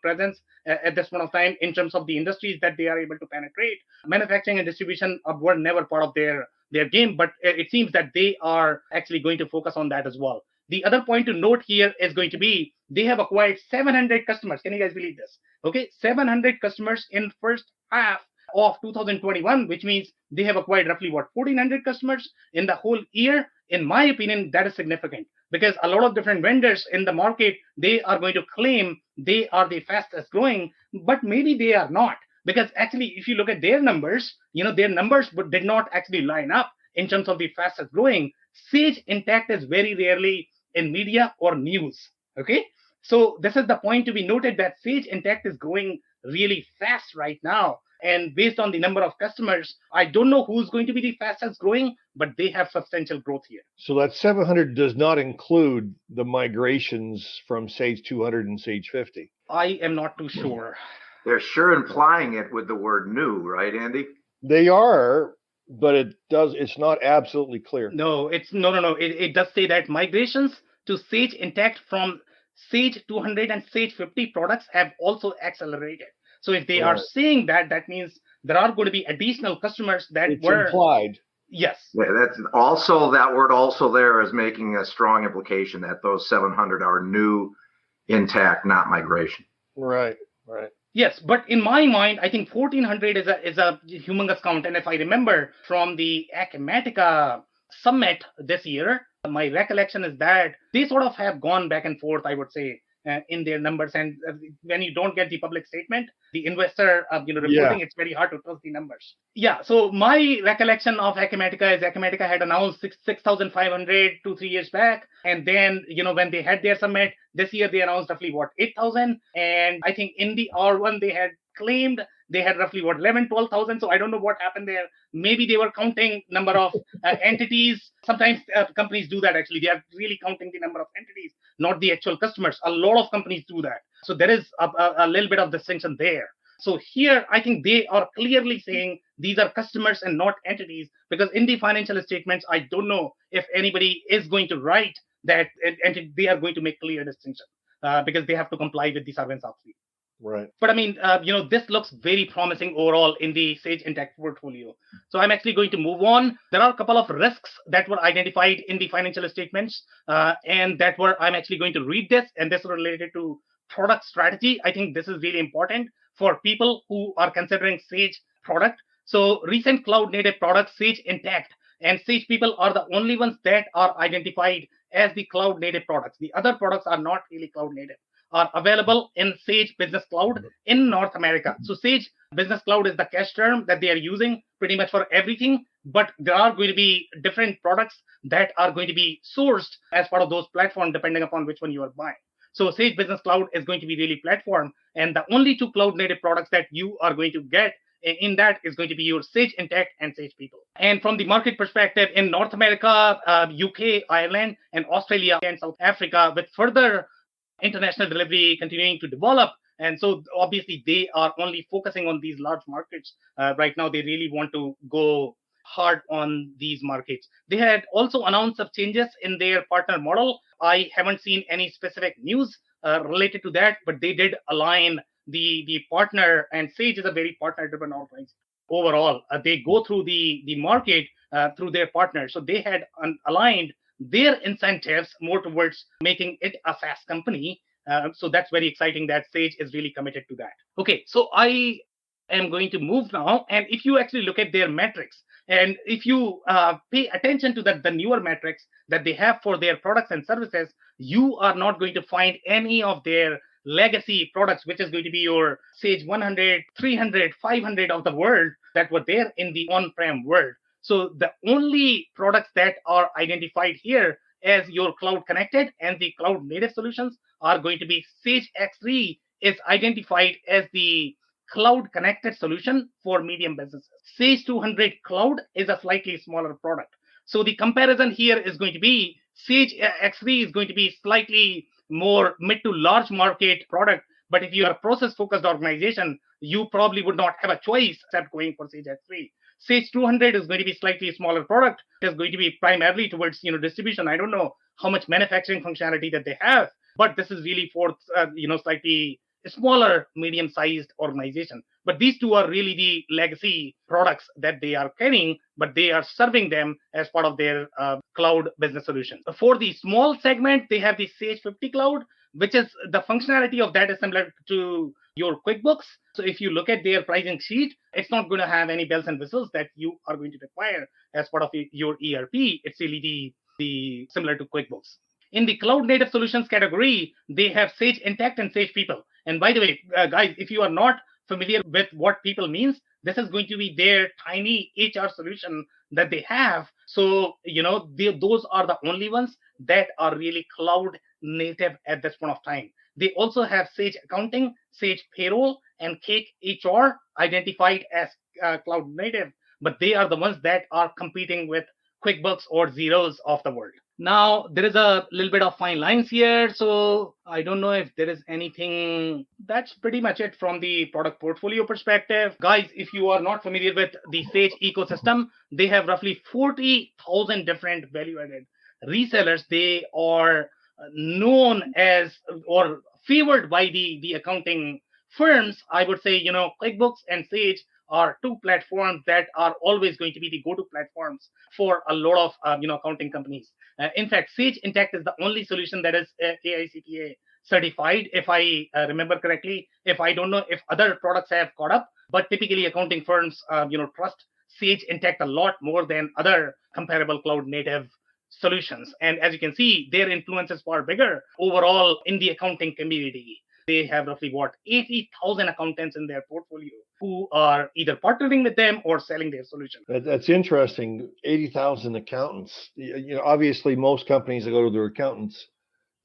presence at this point of time in terms of the industries that they are able to penetrate. Manufacturing and distribution were never part of their game, but it seems that they are actually going to focus on that as well. The other point to note here is going to be they have acquired 700 customers. Can you guys believe this? Okay, 700 customers in first half of 2021, which means they have acquired roughly 1,400 customers in the whole year. In my opinion, that is significant because a lot of different vendors in the market, they are going to claim they are the fastest growing, but maybe they are not, because actually if you look at their numbers, their numbers did not actually line up in terms of the fastest growing. Sage Intacct is very rarely in media or news. Okay, so this is the point to be noted, that Sage Intacct is growing really fast right now. And based on the number of customers, I don't know who's going to be the fastest growing, but they have substantial growth here. So that 700 does not include the migrations from Sage 200 and Sage 50. I am not too sure. They're sure implying it with the word new, right, Andy? They are, but it's not absolutely clear. No, it does say that migrations to Sage Intacct from Sage 200 and Sage 50 products have also accelerated. So if they are saying that, that means there are going to be additional customers that it's implied. Yes. Yeah, that's also, that word also there is making a strong implication that those 700 are new Intacct, not migration. Right. Yes, but in my mind, I think 1,400 is a humongous count. And if I remember from the Acumatica summit this year, my recollection is that they sort of have gone back and forth, I would say, in their numbers. And when you don't get the public statement, the investor reporting, it's very hard to trust the numbers. Yeah. So my recollection of Acumatica is Acumatica had announced 6,500 2-3 years back, and then when they had their summit this year, they announced roughly 8,000, and I think in the R1 they had claimed they had roughly 11,000-12,000. So I don't know what happened there. Maybe they were counting number of entities. Sometimes companies do that. Actually, they are really counting the number of entities, not the actual customers. A lot of companies do that. So there is a little bit of distinction there. So here, I think they are clearly saying these are customers and not entities, because in the financial statements, I don't know if anybody is going to write that they are going to make clear distinction because they have to comply with the Sarbanes-Oxley. Right. But I mean, this looks very promising overall in the Sage Intacct portfolio. So I'm actually going to move on. There are a couple of risks that were identified in the financial statements, and I'm actually going to read this, and this is related to product strategy. I think this is really important for people who are considering Sage product. So recent cloud native products, Sage Intacct and Sage People, are the only ones that are identified as the cloud native products. The other products are not really cloud native, are available in Sage Business Cloud in North America. So Sage Business Cloud is the cash term that they are using pretty much for everything, but there are going to be different products that are going to be sourced as part of those platforms depending upon which one you are buying. So Sage Business Cloud is going to be really platform, and the only two cloud native products that you are going to get in that is going to be your Sage Intacct and Sage People. And from the market perspective, in North America, UK, Ireland, and Australia and South Africa, with further international delivery continuing to develop. And so obviously they are only focusing on these large markets right now. They really want to go hard on these markets. They had also announced some changes in their partner model. I haven't seen any specific news related to that, but they did align the partner, and Sage is a very partner-driven organization. Overall, they go through the market through their partners. So they had aligned their incentives more towards making it a SaaS company. So that's very exciting that Sage is really committed to that. Okay, so I am going to move now. And if you actually look at their metrics, and if you pay attention to the newer metrics that they have for their products and services, you are not going to find any of their legacy products, which is going to be your Sage 100, 300, 500 of the world that were there in the on-prem world. So the only products that are identified here as your cloud connected and the cloud native solutions are going to be Sage X3 is identified as the cloud connected solution for medium businesses. Sage 200 Cloud is a slightly smaller product. So the comparison here is going to be Sage X3 is going to be slightly more mid to large market product. But if you are a process focused organization, you probably would not have a choice except going for Sage X3. Sage 200 is going to be slightly smaller product. It is going to be primarily towards distribution. I don't know how much manufacturing functionality that they have, but this is really for slightly smaller, medium-sized organization. But these two are really the legacy products that they are carrying, but they are serving them as part of their cloud business solution. For the small segment, they have the Sage 50 Cloud, which is the functionality of that is similar to your QuickBooks. So if you look at their pricing sheet, it's not going to have any bells and whistles that you are going to require as part of your ERP. It's really the similar to QuickBooks. In the cloud native solutions category, they have Sage Intacct and Sage People. And by the way, guys, if you are not familiar with what People means, this is going to be their tiny HR solution that they have. So, those are the only ones that are really cloud native at this point of time. They also have Sage Accounting, Sage Payroll, and Cake HR identified as cloud native, but they are the ones that are competing with QuickBooks or Xeros of the world. Now, there is a little bit of fine lines here, so I don't know if there is anything. That's pretty much it from the product portfolio perspective. Guys, if you are not familiar with the Sage ecosystem, they have roughly 40,000 different value-added resellers. They are known as or favored by the accounting firms. I would say, QuickBooks and Sage are two platforms that are always going to be the go-to platforms for a lot of accounting companies. In fact, Sage Intacct is the only solution that is AICPA certified, if I remember correctly. If I don't know if other products have caught up, but typically accounting firms trust Sage Intacct a lot more than other comparable cloud native solutions. And as you can see, their influence is far bigger overall in the accounting community. They have roughly 80,000 accountants in their portfolio who are either partnering with them or selling their solution. That's interesting. 80,000 accountants. Obviously, most companies that go to their accountants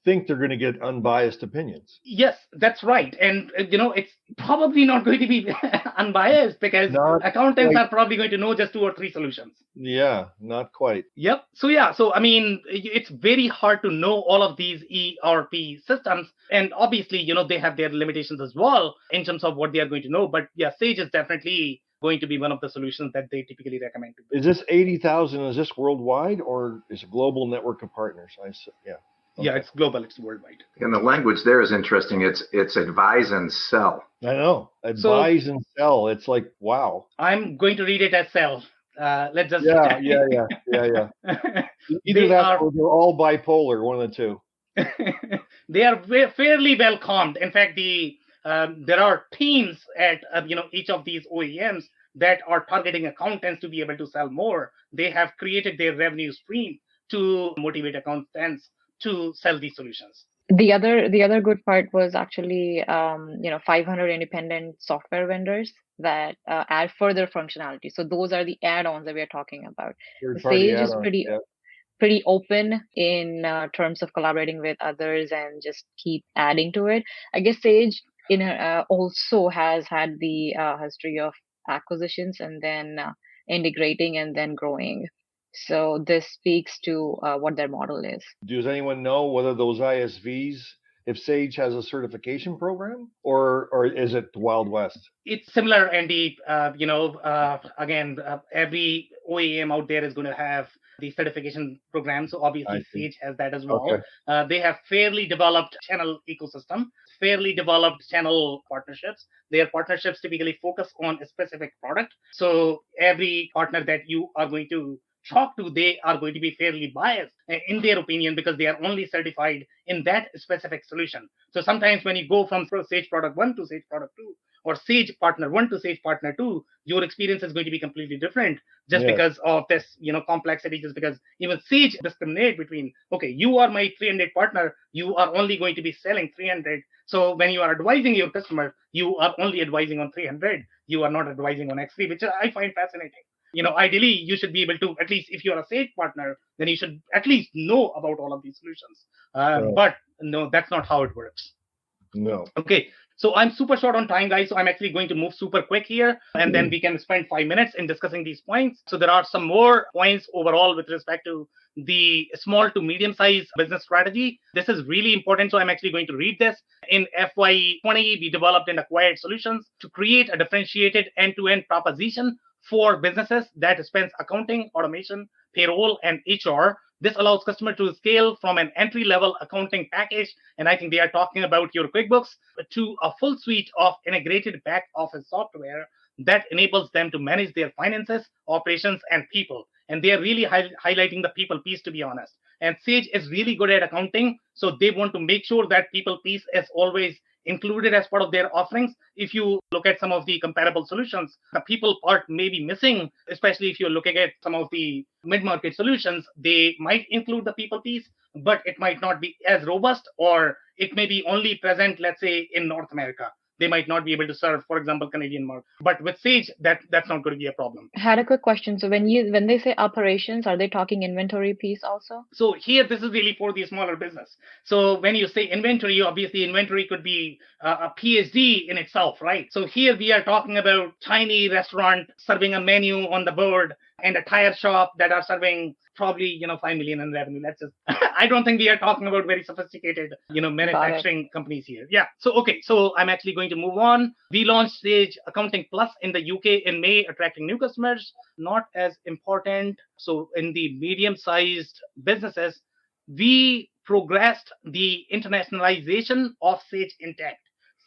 think they're going to get unbiased opinions. Yes, that's right. And, it's probably not going to be unbiased because accountants are probably going to know just 2 or 3 solutions. Yeah, not quite. Yep. So I mean, it's very hard to know all of these ERP systems. And obviously, they have their limitations as well in terms of what they are going to know. But yeah, Sage is definitely going to be one of the solutions that they typically recommend. Is this 80,000, is this worldwide or is it a global network of partners? Yeah. Okay. Yeah, it's global. It's worldwide. And the language there is interesting. It's advise and sell. I know. Advise and sell. It's like, wow. I'm going to read it as sell. Let's just. Yeah. Either that or they're all bipolar, one of the two. They are fairly well calmed. In fact, there are teams at each of these OEMs that are targeting accountants to be able to sell more. They have created their revenue stream to motivate accountants to sell these solutions. The other good part was actually 500 independent software vendors that add further functionality. So those are the add-ons that we are talking about. Sage is pretty open in terms of collaborating with others and just keep adding to it. I guess Sage also has had the history of acquisitions and then integrating and then growing. So this speaks to what their model is. Does anyone know whether those ISVs, if Sage has a certification program, or is it the Wild West? It's similar, Andy. Again, every OEM out there is going to have the certification program. So obviously Sage has that as well. Okay. They have fairly developed channel ecosystem, fairly developed channel partnerships. Their partnerships typically focus on a specific product. So every partner that you are going to talk to, they are going to be fairly biased in their opinion because they are only certified in that specific solution. So sometimes when you go from Sage Product 1 to Sage Product 2 or Sage Partner 1 to Sage Partner 2, your experience is going to be completely different just because of this, complexity, just because even Sage discriminate between, okay, you are my 300 partner, you are only going to be selling 300. So when you are advising your customer, you are only advising on 300. You are not advising on X3, which I find fascinating. Ideally, you should be able to, at least if you're a Sage partner, then you should at least know about all of these solutions. But no, that's not how it works. No. Okay. So I'm super short on time, guys. So I'm actually going to move super quick here, and then we can spend 5 minutes in discussing these points. So there are some more points overall with respect to the small to medium sized business strategy. This is really important. So I'm actually going to read this. In FY20, we developed and acquired solutions to create a differentiated end-to-end proposition for businesses that dispense accounting, automation, payroll, and HR. This allows customers to scale from an entry-level accounting package, and I think they are talking about your QuickBooks, to a full suite of integrated back office software that enables them to manage their finances, operations, and people. And they are really highlighting the people piece, to be honest. And Sage is really good at accounting, so they want to make sure that people piece is always included as part of their offerings. If you look at some of the comparable solutions, the people part may be missing, especially if you're looking at some of the mid-market solutions. They might include the people piece, but it might not be as robust, or it may be only present, let's say, in North America. They might not be able to serve, for example, Canadian market. But with Sage, that's not going to be a problem. I had a quick question. So when they say operations, are they talking inventory piece also? So here, this is really for the smaller business. So when you say inventory, obviously inventory could be a PhD in itself, right? So here we are talking about tiny restaurant serving a menu on the board and a tire shop that are serving probably 5 million in revenue. That's just I don't think we are talking about very sophisticated manufacturing companies here. Yeah. So okay. So I'm actually going to move on. We launched Sage Accounting Plus in the UK in May, attracting new customers. Not as important. So in the medium-sized businesses, we progressed the internationalization of Sage Intacct.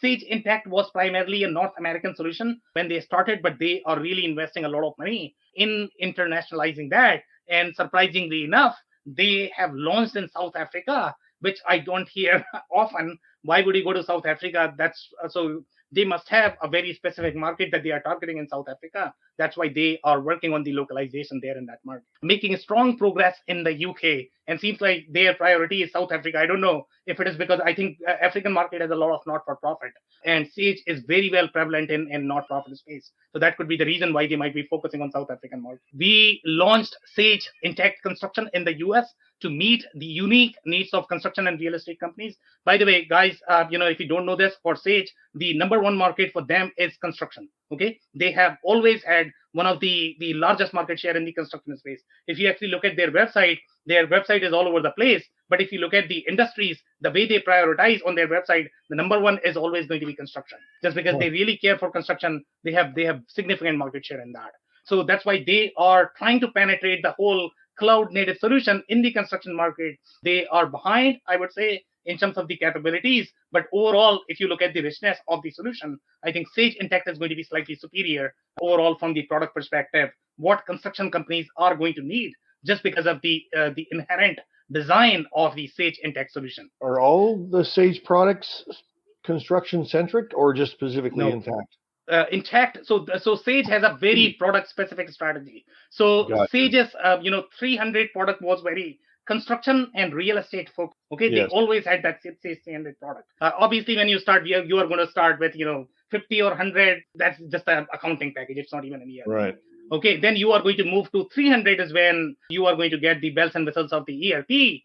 Sage Intacct was primarily a North American solution when they started, but they are really investing a lot of money in internationalizing that. And surprisingly enough, they have launched in South Africa, which I don't hear often. Why would you go to South Africa? That's so they must have a very specific market that they are targeting in South Africa. That's why they are working on the localization there in that market, making strong progress in the UK. And seems like their priority is South Africa. I don't know if it is because I think African market has a lot of not-for-profit, and Sage is very well prevalent in not-profit space. So that could be the reason why they might be focusing on South African market. We launched Sage Intact Construction in the US to meet the unique needs of construction and real estate companies. By the way, guys, if you don't know this, for Sage, the number one market for them is construction. Okay, they have always had one of the largest market share in the construction space. If you actually look at their website is all over the place. But if you look at the industries, the way they prioritize on their website, the number one is always going to be construction. Just because they really care for construction, they have significant market share in that. So that's why they are trying to penetrate the whole cloud native solution in the construction market. They are behind, I would say, in terms of the capabilities. But overall, if you look at the richness of the solution, I think Sage Intacct is going to be slightly superior overall from the product perspective, what construction companies are going to need just because of the inherent design of the Sage Intacct solution. Are all the Sage products construction centric or just specifically Intacct? Intacct. So Sage has a very product specific strategy. So gotcha. Sage's 300 product was very construction and real estate focused. Okay, yes. They always had that Sage 300 product. Obviously, when you start, you are going to start with 50 or 100. That's just an accounting package. It's not even an ERP. Right. Okay, then you are going to move to 300 is when you are going to get the bells and whistles of the ERP.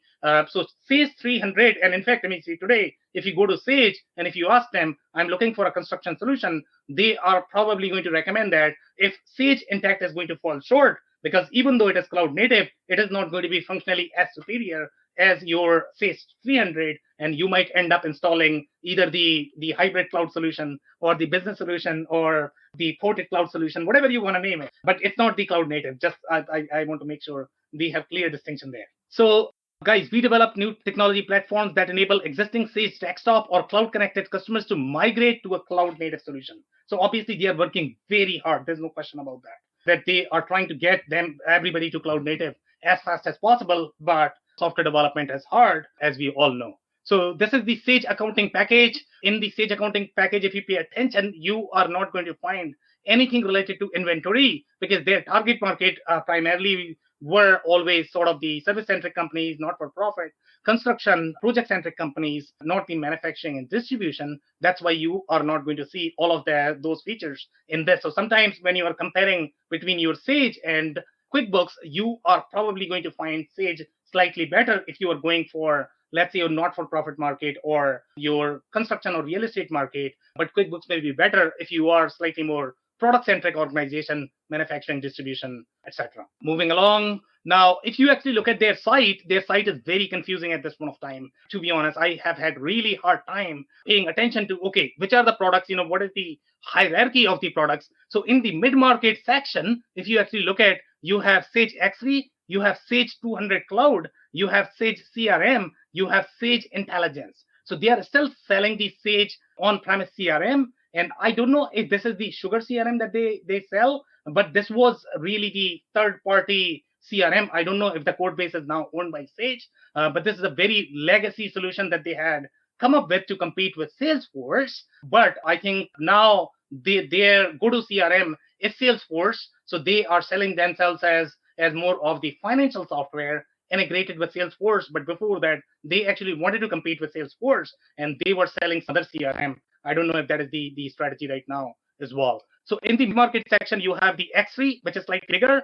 So Sage 300, and in fact, see today, if you go to Sage and if you ask them, I'm looking for a construction solution, they are probably going to recommend that. If Sage Intacct is going to fall short, because even though it is cloud native, it is not going to be functionally as superior as your Sage 300, and you might end up installing either the hybrid cloud solution or the business solution or the ported cloud solution, whatever you want to name it. But it's not the cloud native. Just I want to make sure we have clear distinction there. So guys, we develop new technology platforms that enable existing Sage desktop or cloud connected customers to migrate to a cloud native solution. So obviously they are working very hard. There's no question about that they are trying to get everybody to cloud native as fast as possible. But software development is hard, as we all know. So this is the Sage accounting package. In the Sage accounting package, if you pay attention, you are not going to find anything related to inventory, because their target market primarily were always sort of the service-centric companies, not-for-profit, construction, project-centric companies, not the manufacturing and distribution. That's why you are not going to see all of those features in this. So sometimes when you are comparing between your Sage and QuickBooks, you are probably going to find Sage slightly better if you are going for, let's say, your not-for-profit market or your construction or real estate market. But QuickBooks may be better if you are slightly more product-centric organization, manufacturing, distribution, etc. Moving along. Now, if you actually look at their site is very confusing at this point of time. To be honest, I have had really hard time paying attention to, okay, which are the products, what is the hierarchy of the products? So in the mid-market section, if you actually look at, you have Sage X3, you have Sage 200 Cloud, you have Sage CRM, you have Sage Intelligence. So they are still selling the Sage on-premise CRM. And I don't know if this is the sugar CRM that they sell, but this was really the third-party CRM. I don't know if the code base is now owned by Sage, but this is a very legacy solution that they had come up with to compete with Salesforce. But I think now their go-to CRM is Salesforce, so they are selling themselves as more of the financial software integrated with Salesforce. But before that, they actually wanted to compete with Salesforce, and they were selling some other CRM. I don't know if that is the strategy right now as well. So in the market section, you have the X3, which is slightly bigger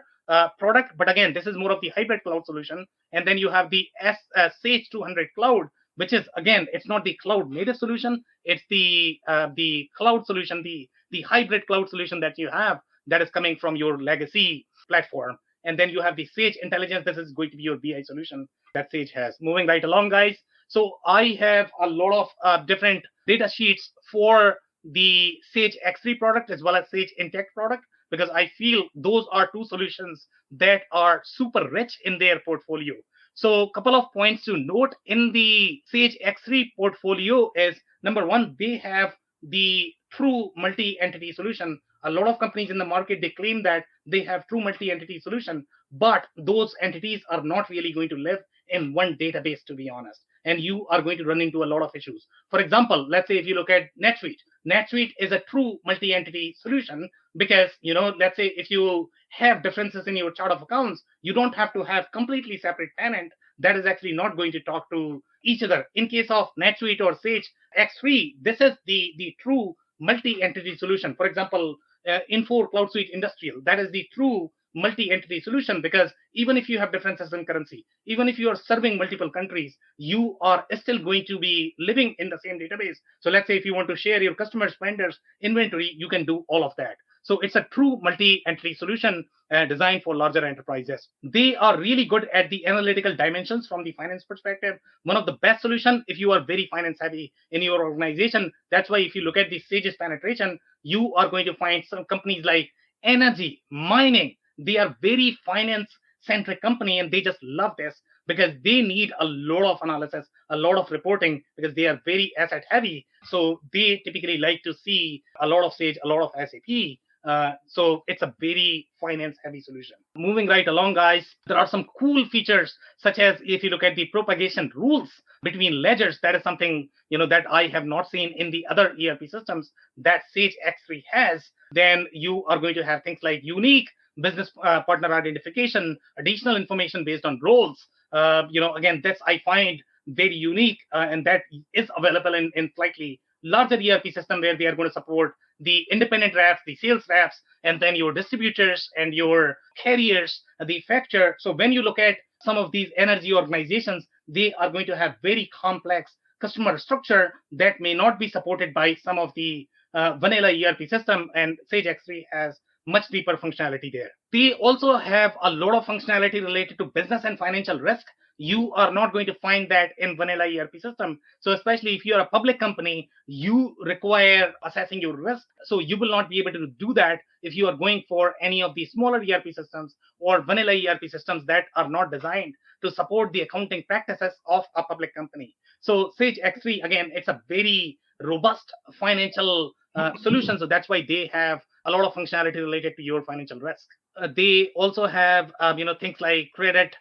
product. But again, this is more of the hybrid cloud solution. And then you have the Sage 200 Cloud, which is, again, it's not the cloud native solution. It's the cloud solution, the hybrid cloud solution that you have that is coming from your legacy platform. And then you have the Sage Intelligence. This is going to be your BI solution that Sage has. Moving right along, guys. So I have a lot of different data sheets for the Sage X3 product as well as Sage Intacct product, because I feel those are two solutions that are super rich in their portfolio. So a couple of points to note in the Sage X3 portfolio is, number one, they have the true multi-entity solution. A lot of companies in the market, they claim that they have true multi-entity solution, but those entities are not really going to live in one database, to be honest. and you are going to run into a lot of issues. For example, let's say if you look at NetSuite. NetSuite is a true multi-entity solution because, let's say if you have differences in your chart of accounts, you don't have to have completely separate tenant that is actually not going to talk to each other. In case of NetSuite or Sage X3, this is the true multi-entity solution. For example, Infor Cloud Suite Industrial, that is the true multi-entity solution, because even if you have differences in currency, even if you are serving multiple countries, you are still going to be living in the same database. So let's say if you want to share your customers, vendors, inventory, you can do all of that. So it's a true multi-entity solution designed for larger enterprises. They are really good at the analytical dimensions from the finance perspective. One of the best solution if you are very finance heavy in your organization. That's why if you look at the Sage's penetration, you are going to find some companies like energy, mining. They are very finance centric company, and they just love this because they need a lot of analysis, a lot of reporting, because they are very asset heavy. So they typically like to see a lot of Sage, a lot of SAP. So it's a very finance heavy solution. Moving right along, guys, there are some cool features, such as if you look at the propagation rules between ledgers, that is something that I have not seen in the other ERP systems that Sage X3 has. Then you are going to have things like unique business partner identification, additional information based on roles. Again, this I find very unique, and that is available in slightly larger ERP system where they are going to support the independent reps, the sales reps, and then your distributors and your carriers, the factor. So when you look at some of these energy organizations, they are going to have very complex customer structure that may not be supported by some of the vanilla ERP system, and Sage X3 has much deeper functionality there. They also have a lot of functionality related to business and financial risk. You are not going to find that in vanilla ERP system. So especially if you're a public company, you require assessing your risk. So you will not be able to do that if you are going for any of the smaller ERP systems or vanilla ERP systems that are not designed to support the accounting practices of a public company. So Sage X3, again, it's a very robust financial solution. So that's why they have a lot of functionality related to your financial risk. They also have, things like credit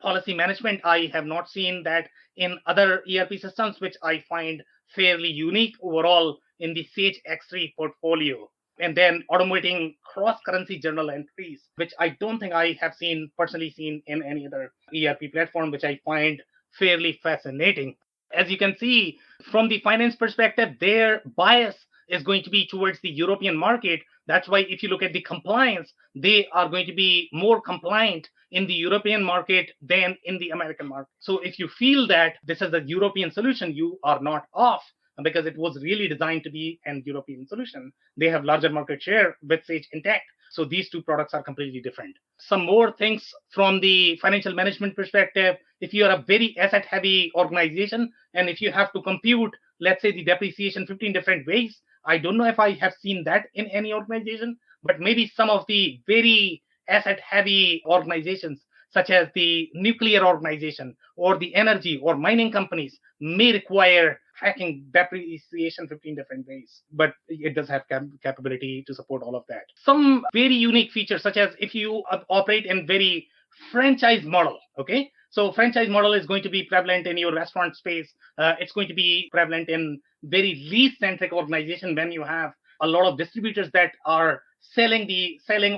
policy management. I have not seen that in other ERP systems, which I find fairly unique overall in the Sage X3 portfolio. And then automating cross-currency journal entries, which I don't think I have personally seen in any other ERP platform, which I find fairly fascinating. As you can see from the finance perspective, their bias is going to be towards the European market. That's why if you look at the compliance, they are going to be more compliant in the European market than in the American market. So if you feel that this is a European solution, you are not off, because it was really designed to be an European solution. They have larger market share with Sage intact. So these two products are completely different. Some more things from the financial management perspective. If you are a very asset heavy organization, and if you have to compute, let's say, the depreciation 15 different ways, I don't know if I have seen that in any organization, but maybe some of the very asset heavy organizations, such as the nuclear organization or the energy or mining companies, may require tracking depreciation 15 different ways, but it does have capability to support all of that. Some very unique features, such as if you operate in very franchise model, okay? So franchise model is going to be prevalent in your restaurant space. It's going to be prevalent in very lease-centric organization when you have a lot of distributors that are selling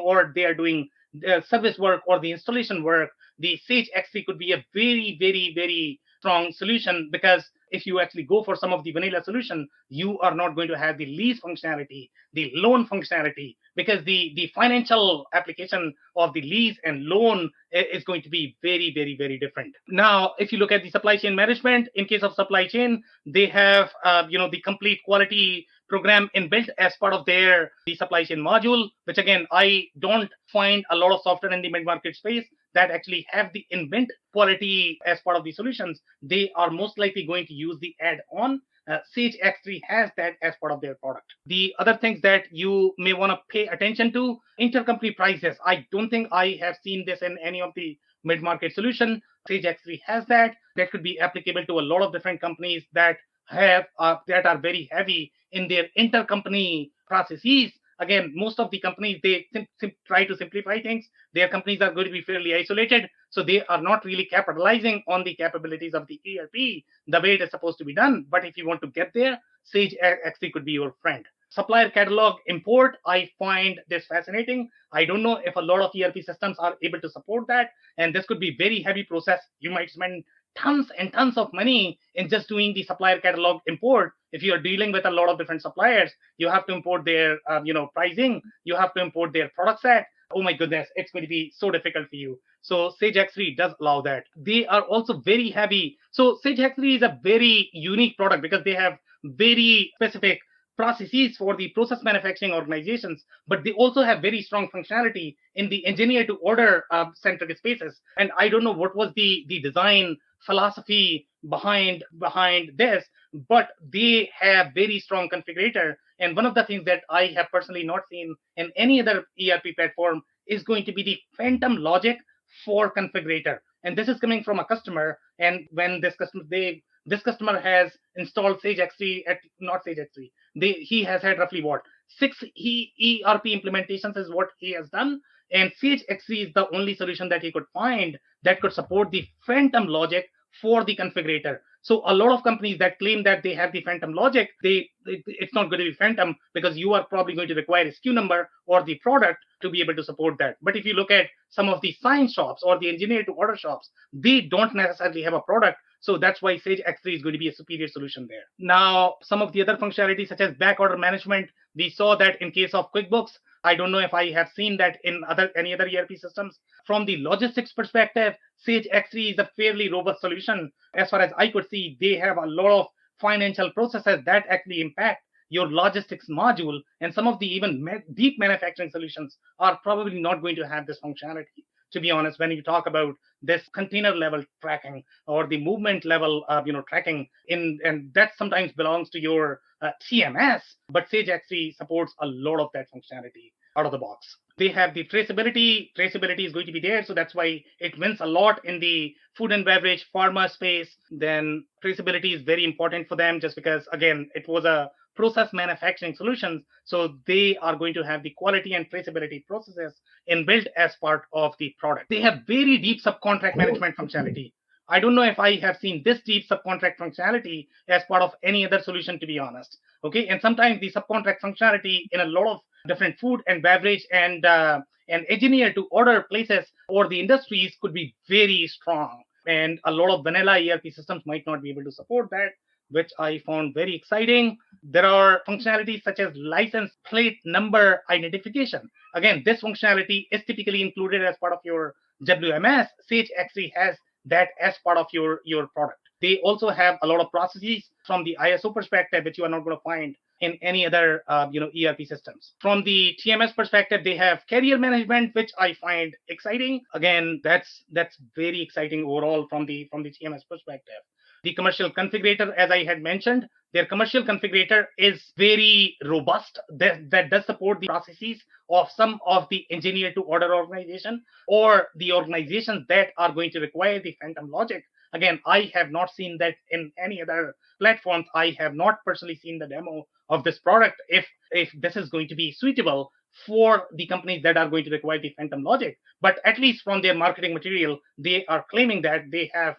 or they are doing the service work or the installation work. The Sage X3 could be a very, very, very strong solution, because if you actually go for some of the vanilla solution, you are not going to have the lease functionality, the loan functionality, because the financial application of the lease and loan is going to be very, very, very different. Now, if you look at the supply chain management, in case of supply chain, they have the complete quality program inbuilt as part of the supply chain module, which again, I don't find a lot of software in the mid-market space that actually have the inbuilt quality as part of the solutions. They are most likely going to use the add-on. Sage X3 has that as part of their product. The other things that you may want to pay attention to, intercompany prices. I don't think I have seen this in any of the mid-market solution. Sage X3 has that. That could be applicable to a lot of different companies that are very heavy in their intercompany processes. again, most of the companies, they try to simplify things. Their companies are going to be fairly isolated, so they are not really capitalizing on the capabilities of the ERP the way it is supposed to be done. But if you want to get there, Sage actually could be your friend. Supplier catalog import, I find this fascinating. I don't know if a lot of ERP systems are able to support that, and this could be very heavy process. You might spend tons and tons of money in just doing the supplier catalog import. If you are dealing with a lot of different suppliers, you have to import their pricing, you have to import their product set. Oh my goodness, it's going to be so difficult for you. So Sage X3 does allow that. They are also very heavy. So Sage X3 is a very unique product because they have very specific processes for the process manufacturing organizations, but they also have very strong functionality in the engineer to order centric spaces. And I don't know what was the design philosophy behind this, but they have very strong configurator. And one of the things that I have personally not seen in any other ERP platform is going to be the phantom logic for configurator. And this is coming from a customer. And when this customer has installed Sage X3 not Sage X3. He has had roughly what, 6 ERP implementations is what he has done. And Sage X3 is the only solution that he could find that could support the phantom logic for the configurator. So a lot of companies that claim that they have the phantom logic, it's not going to be phantom because you are probably going to require a SKU number or the product to be able to support that. But if you look at some of the science shops or the engineer to order shops, they don't necessarily have a product. So that's why Sage X3 is going to be a superior solution there. Now, some of the other functionalities such as back order management, we saw that in case of QuickBooks. I don't know if I have seen that in any other ERP systems. From the logistics perspective, Sage X3 is a fairly robust solution. As far as I could see, they have a lot of financial processes that actually impact your logistics module, and some of the even deep manufacturing solutions are probably not going to have this functionality. To be honest, when you talk about this container level tracking or the movement level tracking and that sometimes belongs to your TMS, but Sage X3 supports a lot of that functionality out of the box. They have the traceability is going to be there, so that's why it wins a lot in the food and beverage pharma space. Then traceability is very important for them just because, again, it was a process manufacturing solutions, so they are going to have the quality and traceability processes inbuilt as part of the product. They have very deep subcontract management functionality. I don't know if I have seen this deep subcontract functionality as part of any other solution, to be honest. Okay, and sometimes the subcontract functionality in a lot of different food and beverage and engineer to order places or the industries could be very strong, and a lot of vanilla ERP systems might not be able to support that, which I found very exciting. There are functionalities such as license plate number identification. Again, this functionality is typically included as part of your WMS. Sage actually has that as part of your product. They also have a lot of processes from the ISO perspective, which you are not going to find in any other ERP systems. From the TMS perspective, they have carrier management, which I find exciting. Again, that's very exciting overall from the TMS perspective. The commercial configurator, as I had mentioned, their commercial configurator is very robust. That does support the processes of some of the engineer to order organization or the organizations that are going to require the phantom logic. Again, I have not seen that in any other platforms. I have not personally seen the demo of this product if this is going to be suitable for the companies that are going to require the phantom logic. But at least from their marketing material, they are claiming that they have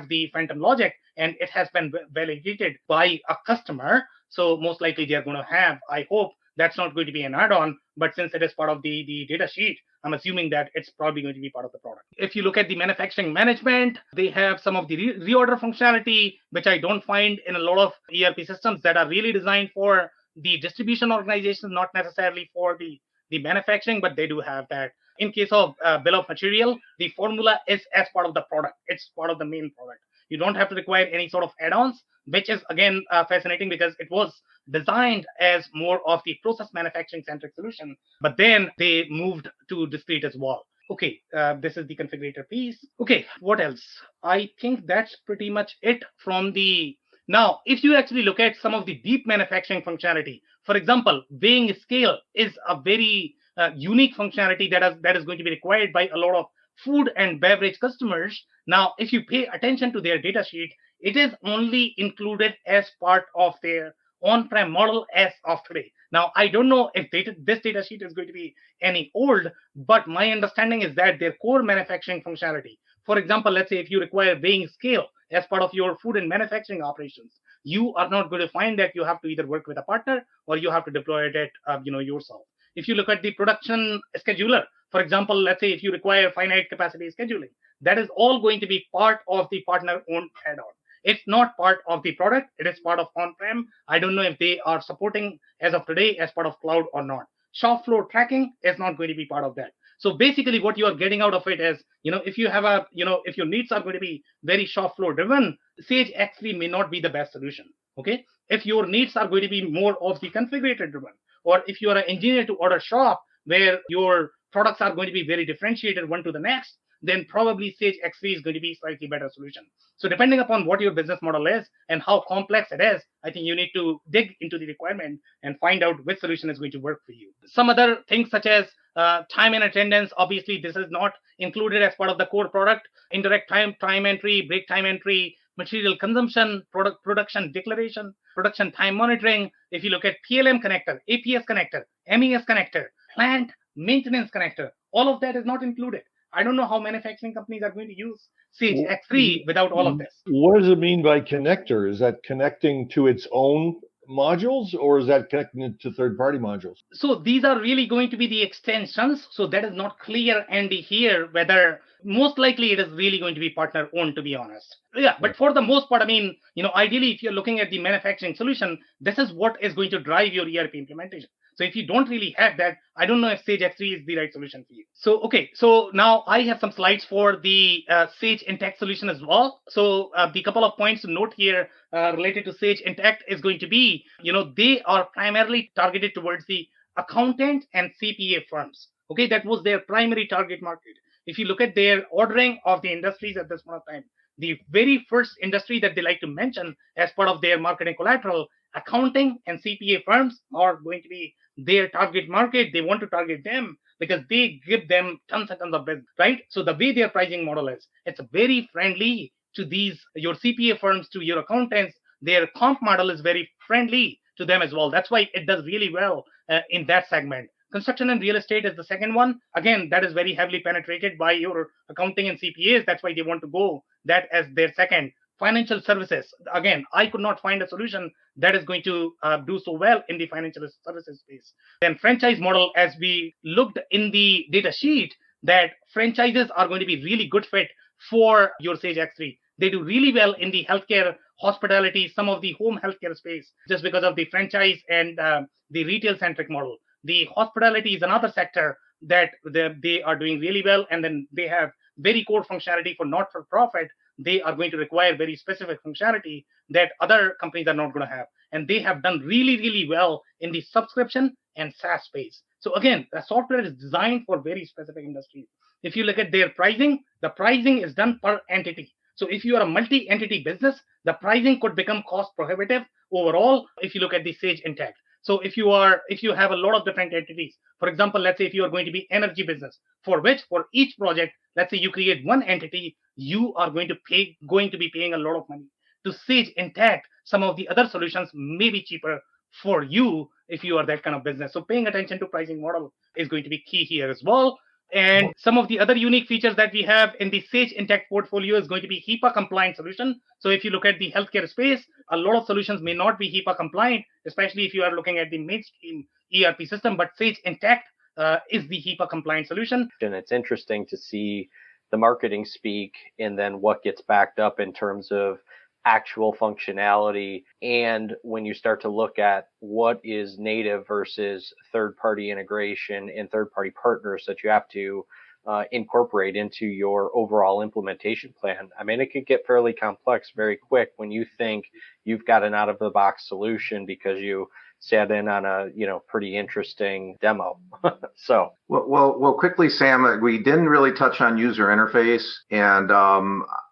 the phantom logic and it has been validated by a customer. So most likely they are going to have, I hope that's not going to be an add-on, but since it is part of the data sheet, I'm assuming that it's probably going to be part of the product. If you look at the manufacturing management, they have some of the reorder functionality, which I don't find in a lot of ERP systems that are really designed for the distribution organization, not necessarily for the manufacturing, but they do have that. In case of bill of material, the formula is as part of the product. It's part of the main product. You don't have to require any sort of add-ons, which is again fascinating because it was designed as more of the process manufacturing centric solution, but then they moved to discrete as well. Okay, this is the configurator piece. Okay, what else? I think that's pretty much it from the. Now, if you actually look at some of the deep manufacturing functionality, for example, weighing scale is a very unique functionality that is going to be required by a lot of food and beverage customers. Now, if you pay attention to their data sheet, it is only included as part of their on-prem model as of today. Now, I don't know if this data sheet is going to be any old, but my understanding is that their core manufacturing functionality, for example, let's say if you require weighing scale as part of your food and manufacturing operations, you are not going to find that you have to either work with a partner or you have to deploy it yourself. If you look at the production scheduler, for example, let's say if you require finite capacity scheduling, that is all going to be part of the partner owned add-on. It's not part of the product. It is part of on-prem. I don't know if they are supporting as of today as part of cloud or not. Shop floor tracking is not going to be part of that. So basically what you are getting out of it is, if you have if your needs are going to be very shop floor driven, Sage X3 may not be the best solution. Okay. If your needs are going to be more of the configurator driven, or if you are an engineer to order shop where your products are going to be very differentiated one to the next, then probably Sage X3 is going to be a slightly better solution. So depending upon what your business model is and how complex it is, I think you need to dig into the requirement and find out which solution is going to work for you. Some other things such as time and attendance, obviously this is not included as part of the core product. Indirect time entry, break time entry, material consumption, production declaration, production time monitoring. If you look at PLM connector, APS connector, MES connector, plant maintenance connector, all of that is not included. I don't know how manufacturing companies are going to use Sage X3 without all of this. What does it mean by connector? Is that connecting to its own modules, or is that connecting to third-party modules? So these are really going to be the extensions. So that is not clear, Andy, here whether most likely it is really going to be partner owned, to be honest. Yeah, but for the most part, I mean, ideally, if you're looking at the manufacturing solution, this is what is going to drive your ERP implementation. So if you don't really have that, I don't know if Sage X3 is the right solution for you. So, okay, so now I have some slides for the Sage Intacct solution as well. So the couple of points to note here related to Sage Intacct is going to be, they are primarily targeted towards the accountant and CPA firms. Okay, that was their primary target market. If you look at their ordering of the industries at this point of time, the very first industry that they like to mention as part of their marketing collateral, accounting and CPA firms are going to be their target market. They want to target them because they give them tons and tons of business, right? So the way their pricing model is, it's very friendly to your CPA firms, to your accountants. Their comp model is very friendly to them as well. That's why it does really well in that segment. Construction and real estate is the second one. Again, that is very heavily penetrated by your accounting and CPAs. That's why they want to go that as their second. Financial services. Again, I could not find a solution that is going to do so well in the financial services space. Then franchise model, as we looked in the data sheet, that franchises are going to be really good fit for your Sage X3. They do really well in the healthcare, hospitality, some of the home healthcare space, just because of the franchise and the retail-centric model. The hospitality is another sector that they are doing really well, and then they have very core functionality for not-for-profit. They are going to require very specific functionality that other companies are not going to have. And they have done really, really well in the subscription and SaaS space. So again, the software is designed for very specific industries. If you look at their pricing, the pricing is done per entity. So if you are a multi-entity business, the pricing could become cost prohibitive overall if you look at the Sage Intacct. So if you have a lot of different entities, for example, let's say if you are going to be energy business, for each project, let's say you create one entity, you are going to be paying a lot of money. To Sage Intacct, some of the other solutions may be cheaper for you if you are that kind of business. So paying attention to pricing model is going to be key here as well. And some of the other unique features that we have in the Sage Intacct portfolio is going to be HIPAA compliant solution. So if you look at the healthcare space, a lot of solutions may not be HIPAA compliant, especially if you are looking at the mainstream ERP system, but Sage Intacct is the HIPAA compliant solution. And it's interesting to see the marketing speak and then what gets backed up in terms of actual functionality. And when you start to look at what is native versus third-party integration and third-party partners that you have to incorporate into your overall implementation plan, I mean, it could get fairly complex very quick when you think you've got an out-of-the-box solution because you sat in on a pretty interesting demo. So well, quickly, Sam, we didn't really touch on user interface, and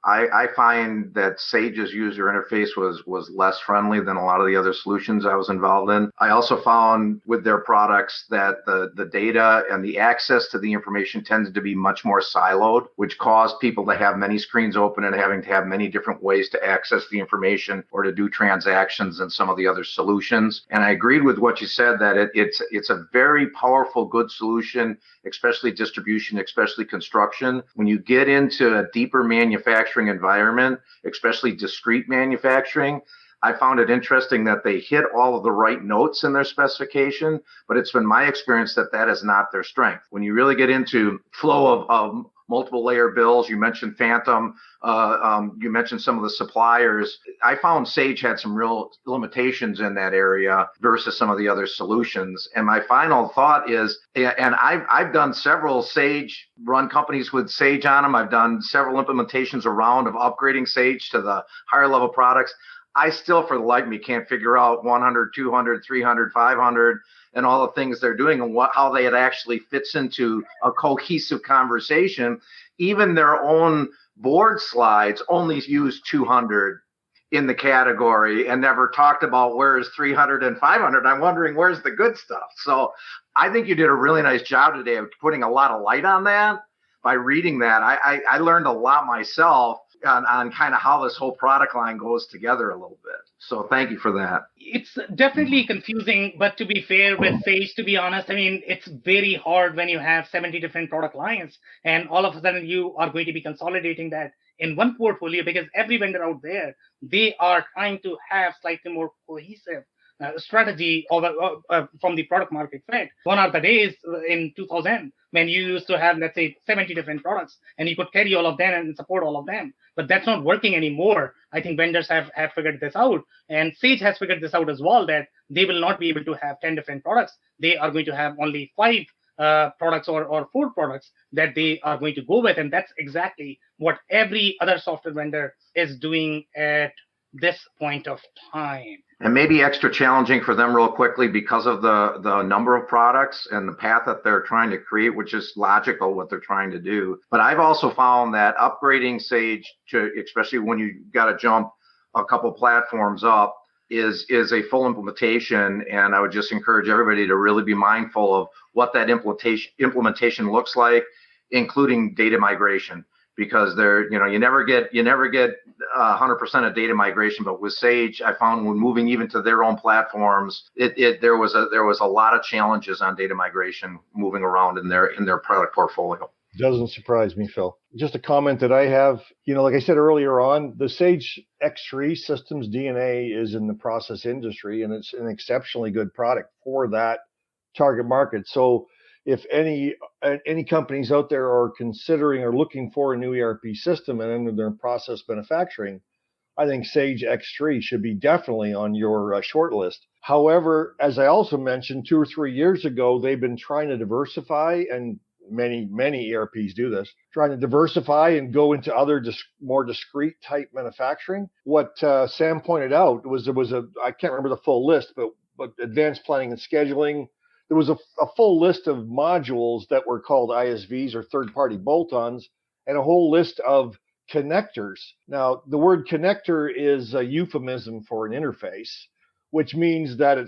I find that Sage's user interface was less friendly than a lot of the other solutions I was involved in. I also found with their products that the data and the access to the information tends to be much more siloed, which caused people to have many screens open and having to have many different ways to access the information or to do transactions than some of the other solutions. And I agreed with what you said that it's a very powerful, good solution, especially distribution, especially construction. When you get into a deeper manufacturing environment, especially discrete manufacturing, I found it interesting that they hit all of the right notes in their specification, but it's been my experience that that is not their strength. When you really get into flow of multiple layer bills, you mentioned Phantom, you mentioned some of the suppliers. I found Sage had some real limitations in that area versus some of the other solutions. And my final thought is, and I've done several Sage run companies with Sage on them. I've done several implementations around of upgrading Sage to the higher level products. I still, for the life of me, can't figure out 100, 200, 300, 500, and all the things they're doing and how it actually fits into a cohesive conversation. Even their own board slides only use 200 in the category and never talked about where's 300 and 500. I'm wondering where's the good stuff. So I think you did a really nice job today of putting a lot of light on that. By reading that, I learned a lot myself on kind of how this whole product line goes together a little bit. So thank you for that. It's definitely confusing, but to be fair with Sage, to be honest, I mean, it's very hard when you have 70 different product lines and all of a sudden you are going to be consolidating that in one portfolio, because every vendor out there, they are trying to have slightly more cohesive strategy from the product market fit. Gone are the days in 2000 when you used to have, let's say, 70 different products and you could carry all of them and support all of them. But that's not working anymore. I think vendors have figured this out, and Sage has figured this out as well, that they will not be able to have 10 different products. They are going to have only 5 products or 4 products that they are going to go with. And that's exactly what every other software vendor is doing at this point of time. And maybe extra challenging for them real quickly because of the number of products and the path that they're trying to create, which is logical what they're trying to do. But I've also found that upgrading Sage to, especially when you got to jump a couple platforms up, is a full implementation. And I would just encourage everybody to really be mindful of what that implementation looks like, including data migration. Because you never get 100% of data migration, but with Sage, I found when moving even to their own platforms, there was a lot of challenges on data migration moving around in their product portfolio. Doesn't surprise me, Phil. Just a comment that I have, like I said earlier on, the Sage X3 systems DNA is in the process industry, and it's an exceptionally good product for that target market. So if any companies out there are considering or looking for a new ERP system and under their process manufacturing, I think Sage X3 should be definitely on your short list. However, as I also mentioned, 2 or 3 years ago, they've been trying to diversify, and many ERPs do this, trying to diversify and go into other more discrete type manufacturing. What Sam pointed out was there was I can't remember the full list, but advanced planning and scheduling. There was a full list of modules that were called ISVs or third-party bolt-ons, and a whole list of connectors. Now, the word connector is a euphemism for an interface, which means that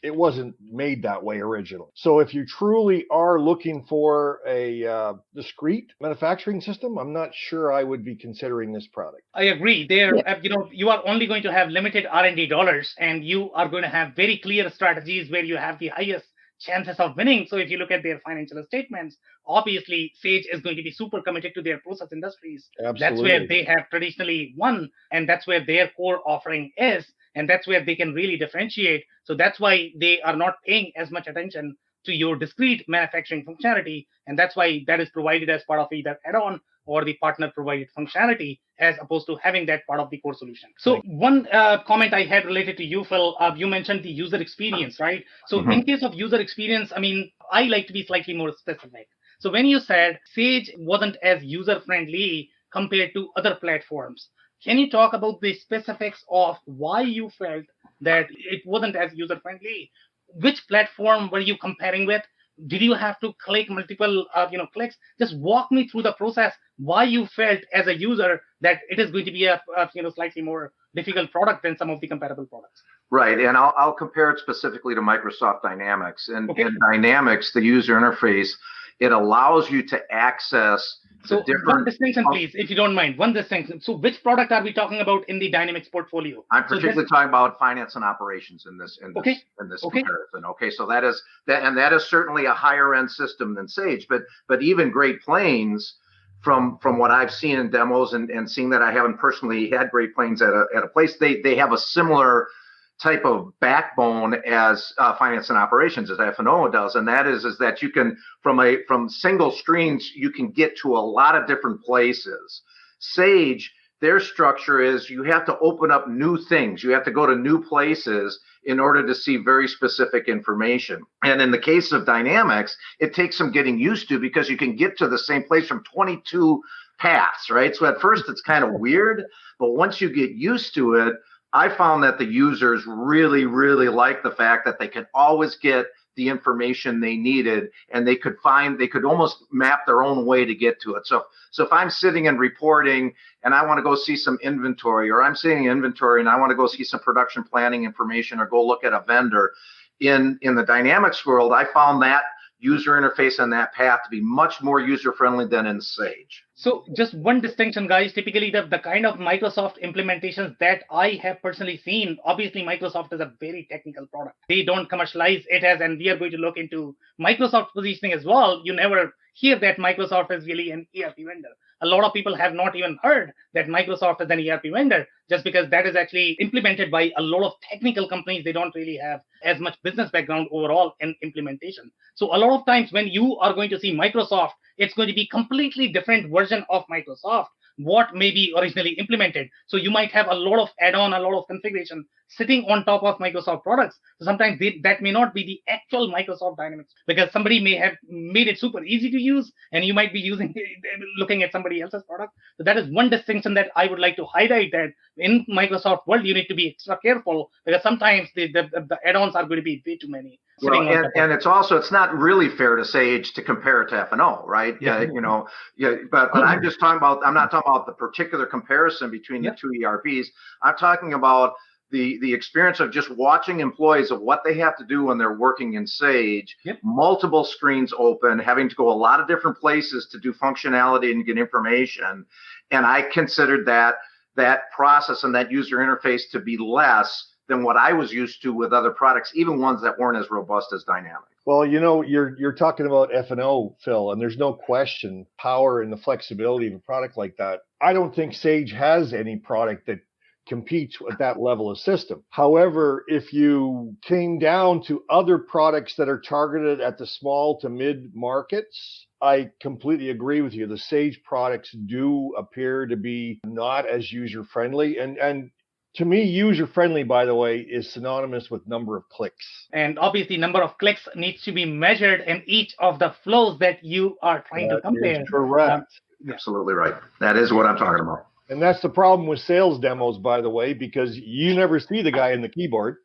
it wasn't made that way originally. So if you truly are looking for a discrete manufacturing system, I'm not sure I would be considering this product. I agree. You are only going to have limited R&D dollars, and you are going to have very clear strategies where you have the highest chances of winning. So if you look at their financial statements, obviously Sage is going to be super committed to their process industries. Absolutely. That's where they have traditionally won, and that's where their core offering is. And that's where they can really differentiate. So that's why they are not paying as much attention to your discrete manufacturing functionality. And that's why that is provided as part of either add-on or the partner provided functionality, as opposed to having that part of the core solution. So one comment I had related to you, Phil, you mentioned the user experience, right? So in case of user experience, I mean, I like to be slightly more specific. So when you said Sage wasn't as user-friendly compared to other platforms, can you talk about the specifics of why you felt that it wasn't as user-friendly? Which platform were you comparing with? Did you have to click multiple clicks? Just walk me through the process, why you felt as a user that it is going to be a slightly more difficult product than some of the comparable products. Right, and I'll compare it specifically to Microsoft Dynamics. And Okay. in Dynamics, the user interface, it allows you to access the So different. one distinction, please, if you don't mind. One distinction. So which product are we talking about in the Dynamics portfolio? I'm particularly talking about finance and operations in this Okay. comparison. Okay, so that is certainly a higher end system than Sage, but even Great Plains, from what I've seen in demos and seeing that I haven't personally had Great Plains at a place, they have a similar type of backbone as finance and operations, as F&O does, and that is that you can from single screens you can get to a lot of different places. Sage, their structure is you have to open up new things, you have to go to new places in order to see very specific information. And in the case of Dynamics, it takes some getting used to because you can get to the same place from 22 paths, right? So at first it's kind of weird, but once you get used to it, I found that the users really, really like the fact that they could always get the information they needed, and they could almost map their own way to get to it. So if I'm sitting and reporting and I want to go see some inventory, or I'm seeing inventory and I want to go see some production planning information, or go look at a vendor in the Dynamics world, I found that user interface and that path to be much more user friendly than in Sage. So just one distinction, guys. Typically, the kind of Microsoft implementations that I have personally seen, obviously Microsoft is a very technical product. They don't commercialize it as, and we are going to look into Microsoft positioning as well. You never hear that Microsoft is really an ERP vendor. A lot of people have not even heard that Microsoft is an ERP vendor, just because that is actually implemented by a lot of technical companies. They don't really have as much business background overall in implementation. So a lot of times when you are going to see Microsoft, it's going to be completely different version of Microsoft, what may be originally implemented. So you might have a lot of add-on, a lot of configuration sitting on top of Microsoft products. So sometimes that may not be the actual Microsoft Dynamics, because somebody may have made it super easy to use, and you might be looking at somebody else's product. So that is one distinction that I would like to highlight, that in Microsoft world, you need to be extra careful, because sometimes the add-ons are going to be way too many. Well, and it's not really fair to Sage to compare it to F&O, right? Yeah, but I'm just talking about, I'm not talking about the particular comparison between the two ERPs. I'm talking about the experience of just watching employees of what they have to do when they're working in Sage, multiple screens open, having to go a lot of different places to do functionality and get information. And I considered that process and that user interface to be less than what I was used to with other products, even ones that weren't as robust as Dynamics. Well, you're talking about F&O, Phil, and there's no question power and the flexibility of a product like that. I don't think Sage has any product that competes at that level of system. However, if you came down to other products that are targeted at the small to mid markets, I completely agree with you. The Sage products do appear to be not as user friendly, and to me, user-friendly, by the way, is synonymous with number of clicks. And obviously, number of clicks needs to be measured in each of the flows that you are trying to compare. Correct. Absolutely right. That is what I'm talking about. And that's the problem with sales demos, by the way, because you never see the guy in the keyboard.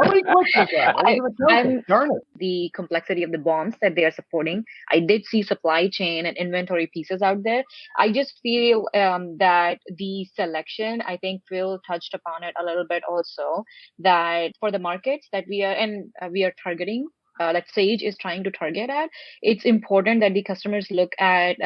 How many clicks is that? Darn it. The complexity of the bombs that they are supporting. I did see supply chain and inventory pieces out there. I just feel that the selection, I think Phil touched upon it a little bit also, that for the markets that we are targeting, that Sage is trying to target at, it's important that the customers look at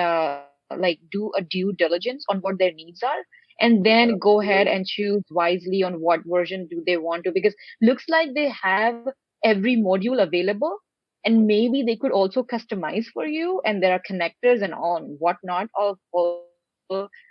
do a due diligence on what their needs are, and then go ahead and choose wisely on what version do they want to, because looks like they have every module available, and maybe they could also customize for you, and there are connectors and all and whatnot of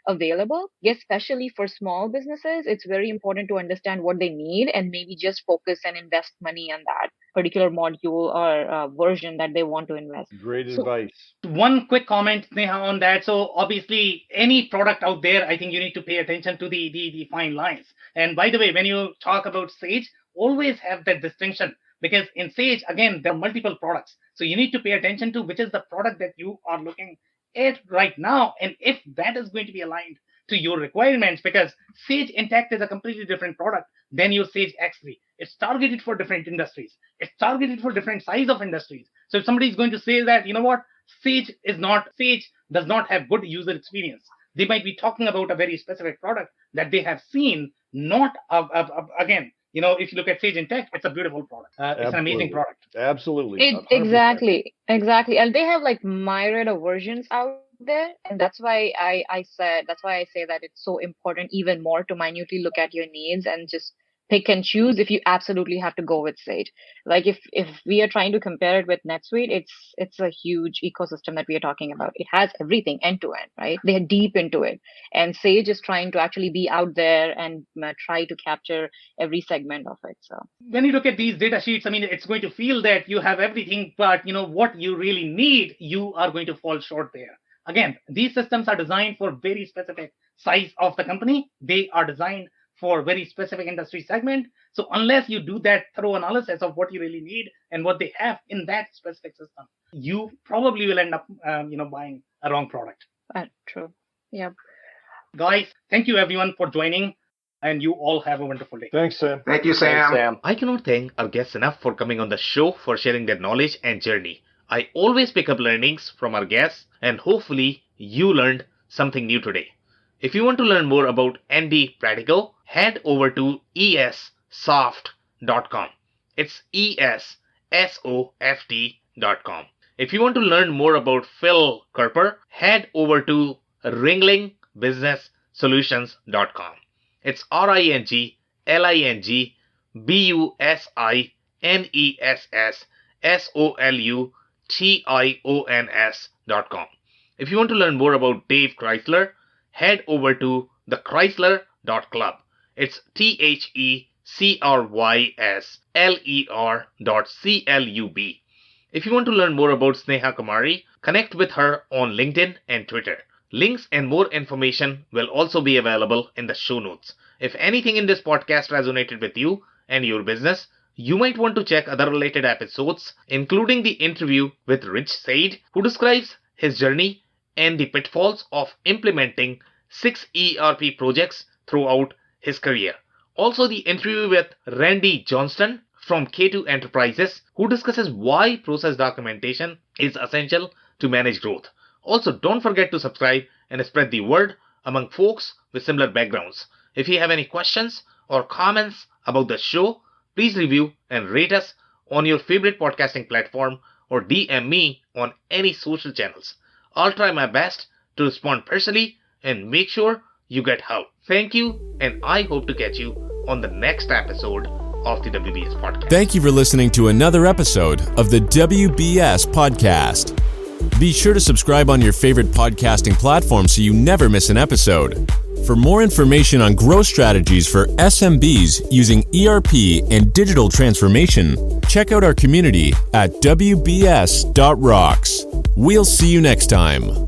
available. Especially for small businesses, it's very important to understand what they need and maybe just focus and invest money on that particular module or version that they want to invest. Great advice. One quick comment, Neha, on that. So obviously, any product out there, I think you need to pay attention to the fine lines. And by the way, when you talk about Sage, always have that distinction, because in Sage, again, there are multiple products. So you need to pay attention to which is the product that you are looking at right now, and if that is going to be aligned to your requirements, because Sage Intacct is a completely different product than your Sage X3. It's targeted for different industries. It's targeted for different size of industries. So if somebody is going to say that, Sage does not have good user experience, they might be talking about a very specific product that they have seen, not again. If you look at Sage Intacct, it's a beautiful product. It's an amazing product. Absolutely. Exactly. And they have like myriad of versions out there, and that's why I say that it's so important even more to minutely look at your needs and just pick and choose if you absolutely have to go with Sage. Like if we are trying to compare it with NetSuite, it's a huge ecosystem that we are talking about. It has everything end to end, right? They're deep into it, and Sage is trying to actually be out there and try to capture every segment of it. So when you look at these data sheets, it's going to feel that you have everything, but what you really need, you are going to fall short there. Again, these systems are designed for very specific size of the company. They are designed for very specific industry segment. So unless you do that thorough analysis of what you really need and what they have in that specific system, you probably will end up, buying a wrong product. True. Yeah. Guys, thank you everyone for joining, and you all have a wonderful day. Thanks, Sam. Thank you, Sam. Thanks, Sam. I cannot thank our guests enough for coming on the show, for sharing their knowledge and journey. I always pick up learnings from our guests, and hopefully you learned something new today. If you want to learn more about ND Pratico, head over to essoft.com. It's ESSOFT.com. If you want to learn more about Phil Kerper, head over to ringlingbusinesssolutions.com. It's ringlingbusinesssolutions.com. If you want to learn more about Dave Chrysler, head over to thechrysler.club. It's THECRYSLER.CLUB. If you want to learn more about Sneha Kumari, connect with her on LinkedIn and Twitter. Links and more information will also be available in the show notes. If anything in this podcast resonated with you and your business, you might want to check other related episodes, including the interview with Rich Sage, who describes his journey and the pitfalls of implementing 6 ERP projects throughout his career. Also, the interview with Randy Johnston from K2 Enterprises, who discusses why process documentation is essential to manage growth. Also, don't forget to subscribe and spread the word among folks with similar backgrounds. If you have any questions or comments about the show, please review and rate us on your favorite podcasting platform or DM me on any social channels. I'll try my best to respond personally and make sure you get help. Thank you, and I hope to catch you on the next episode of the WBS Podcast. Thank you for listening to another episode of the WBS Podcast. Be sure to subscribe on your favorite podcasting platform so you never miss an episode. For more information on growth strategies for SMBs using ERP and digital transformation, check out our community at WBS.rocks. We'll see you next time.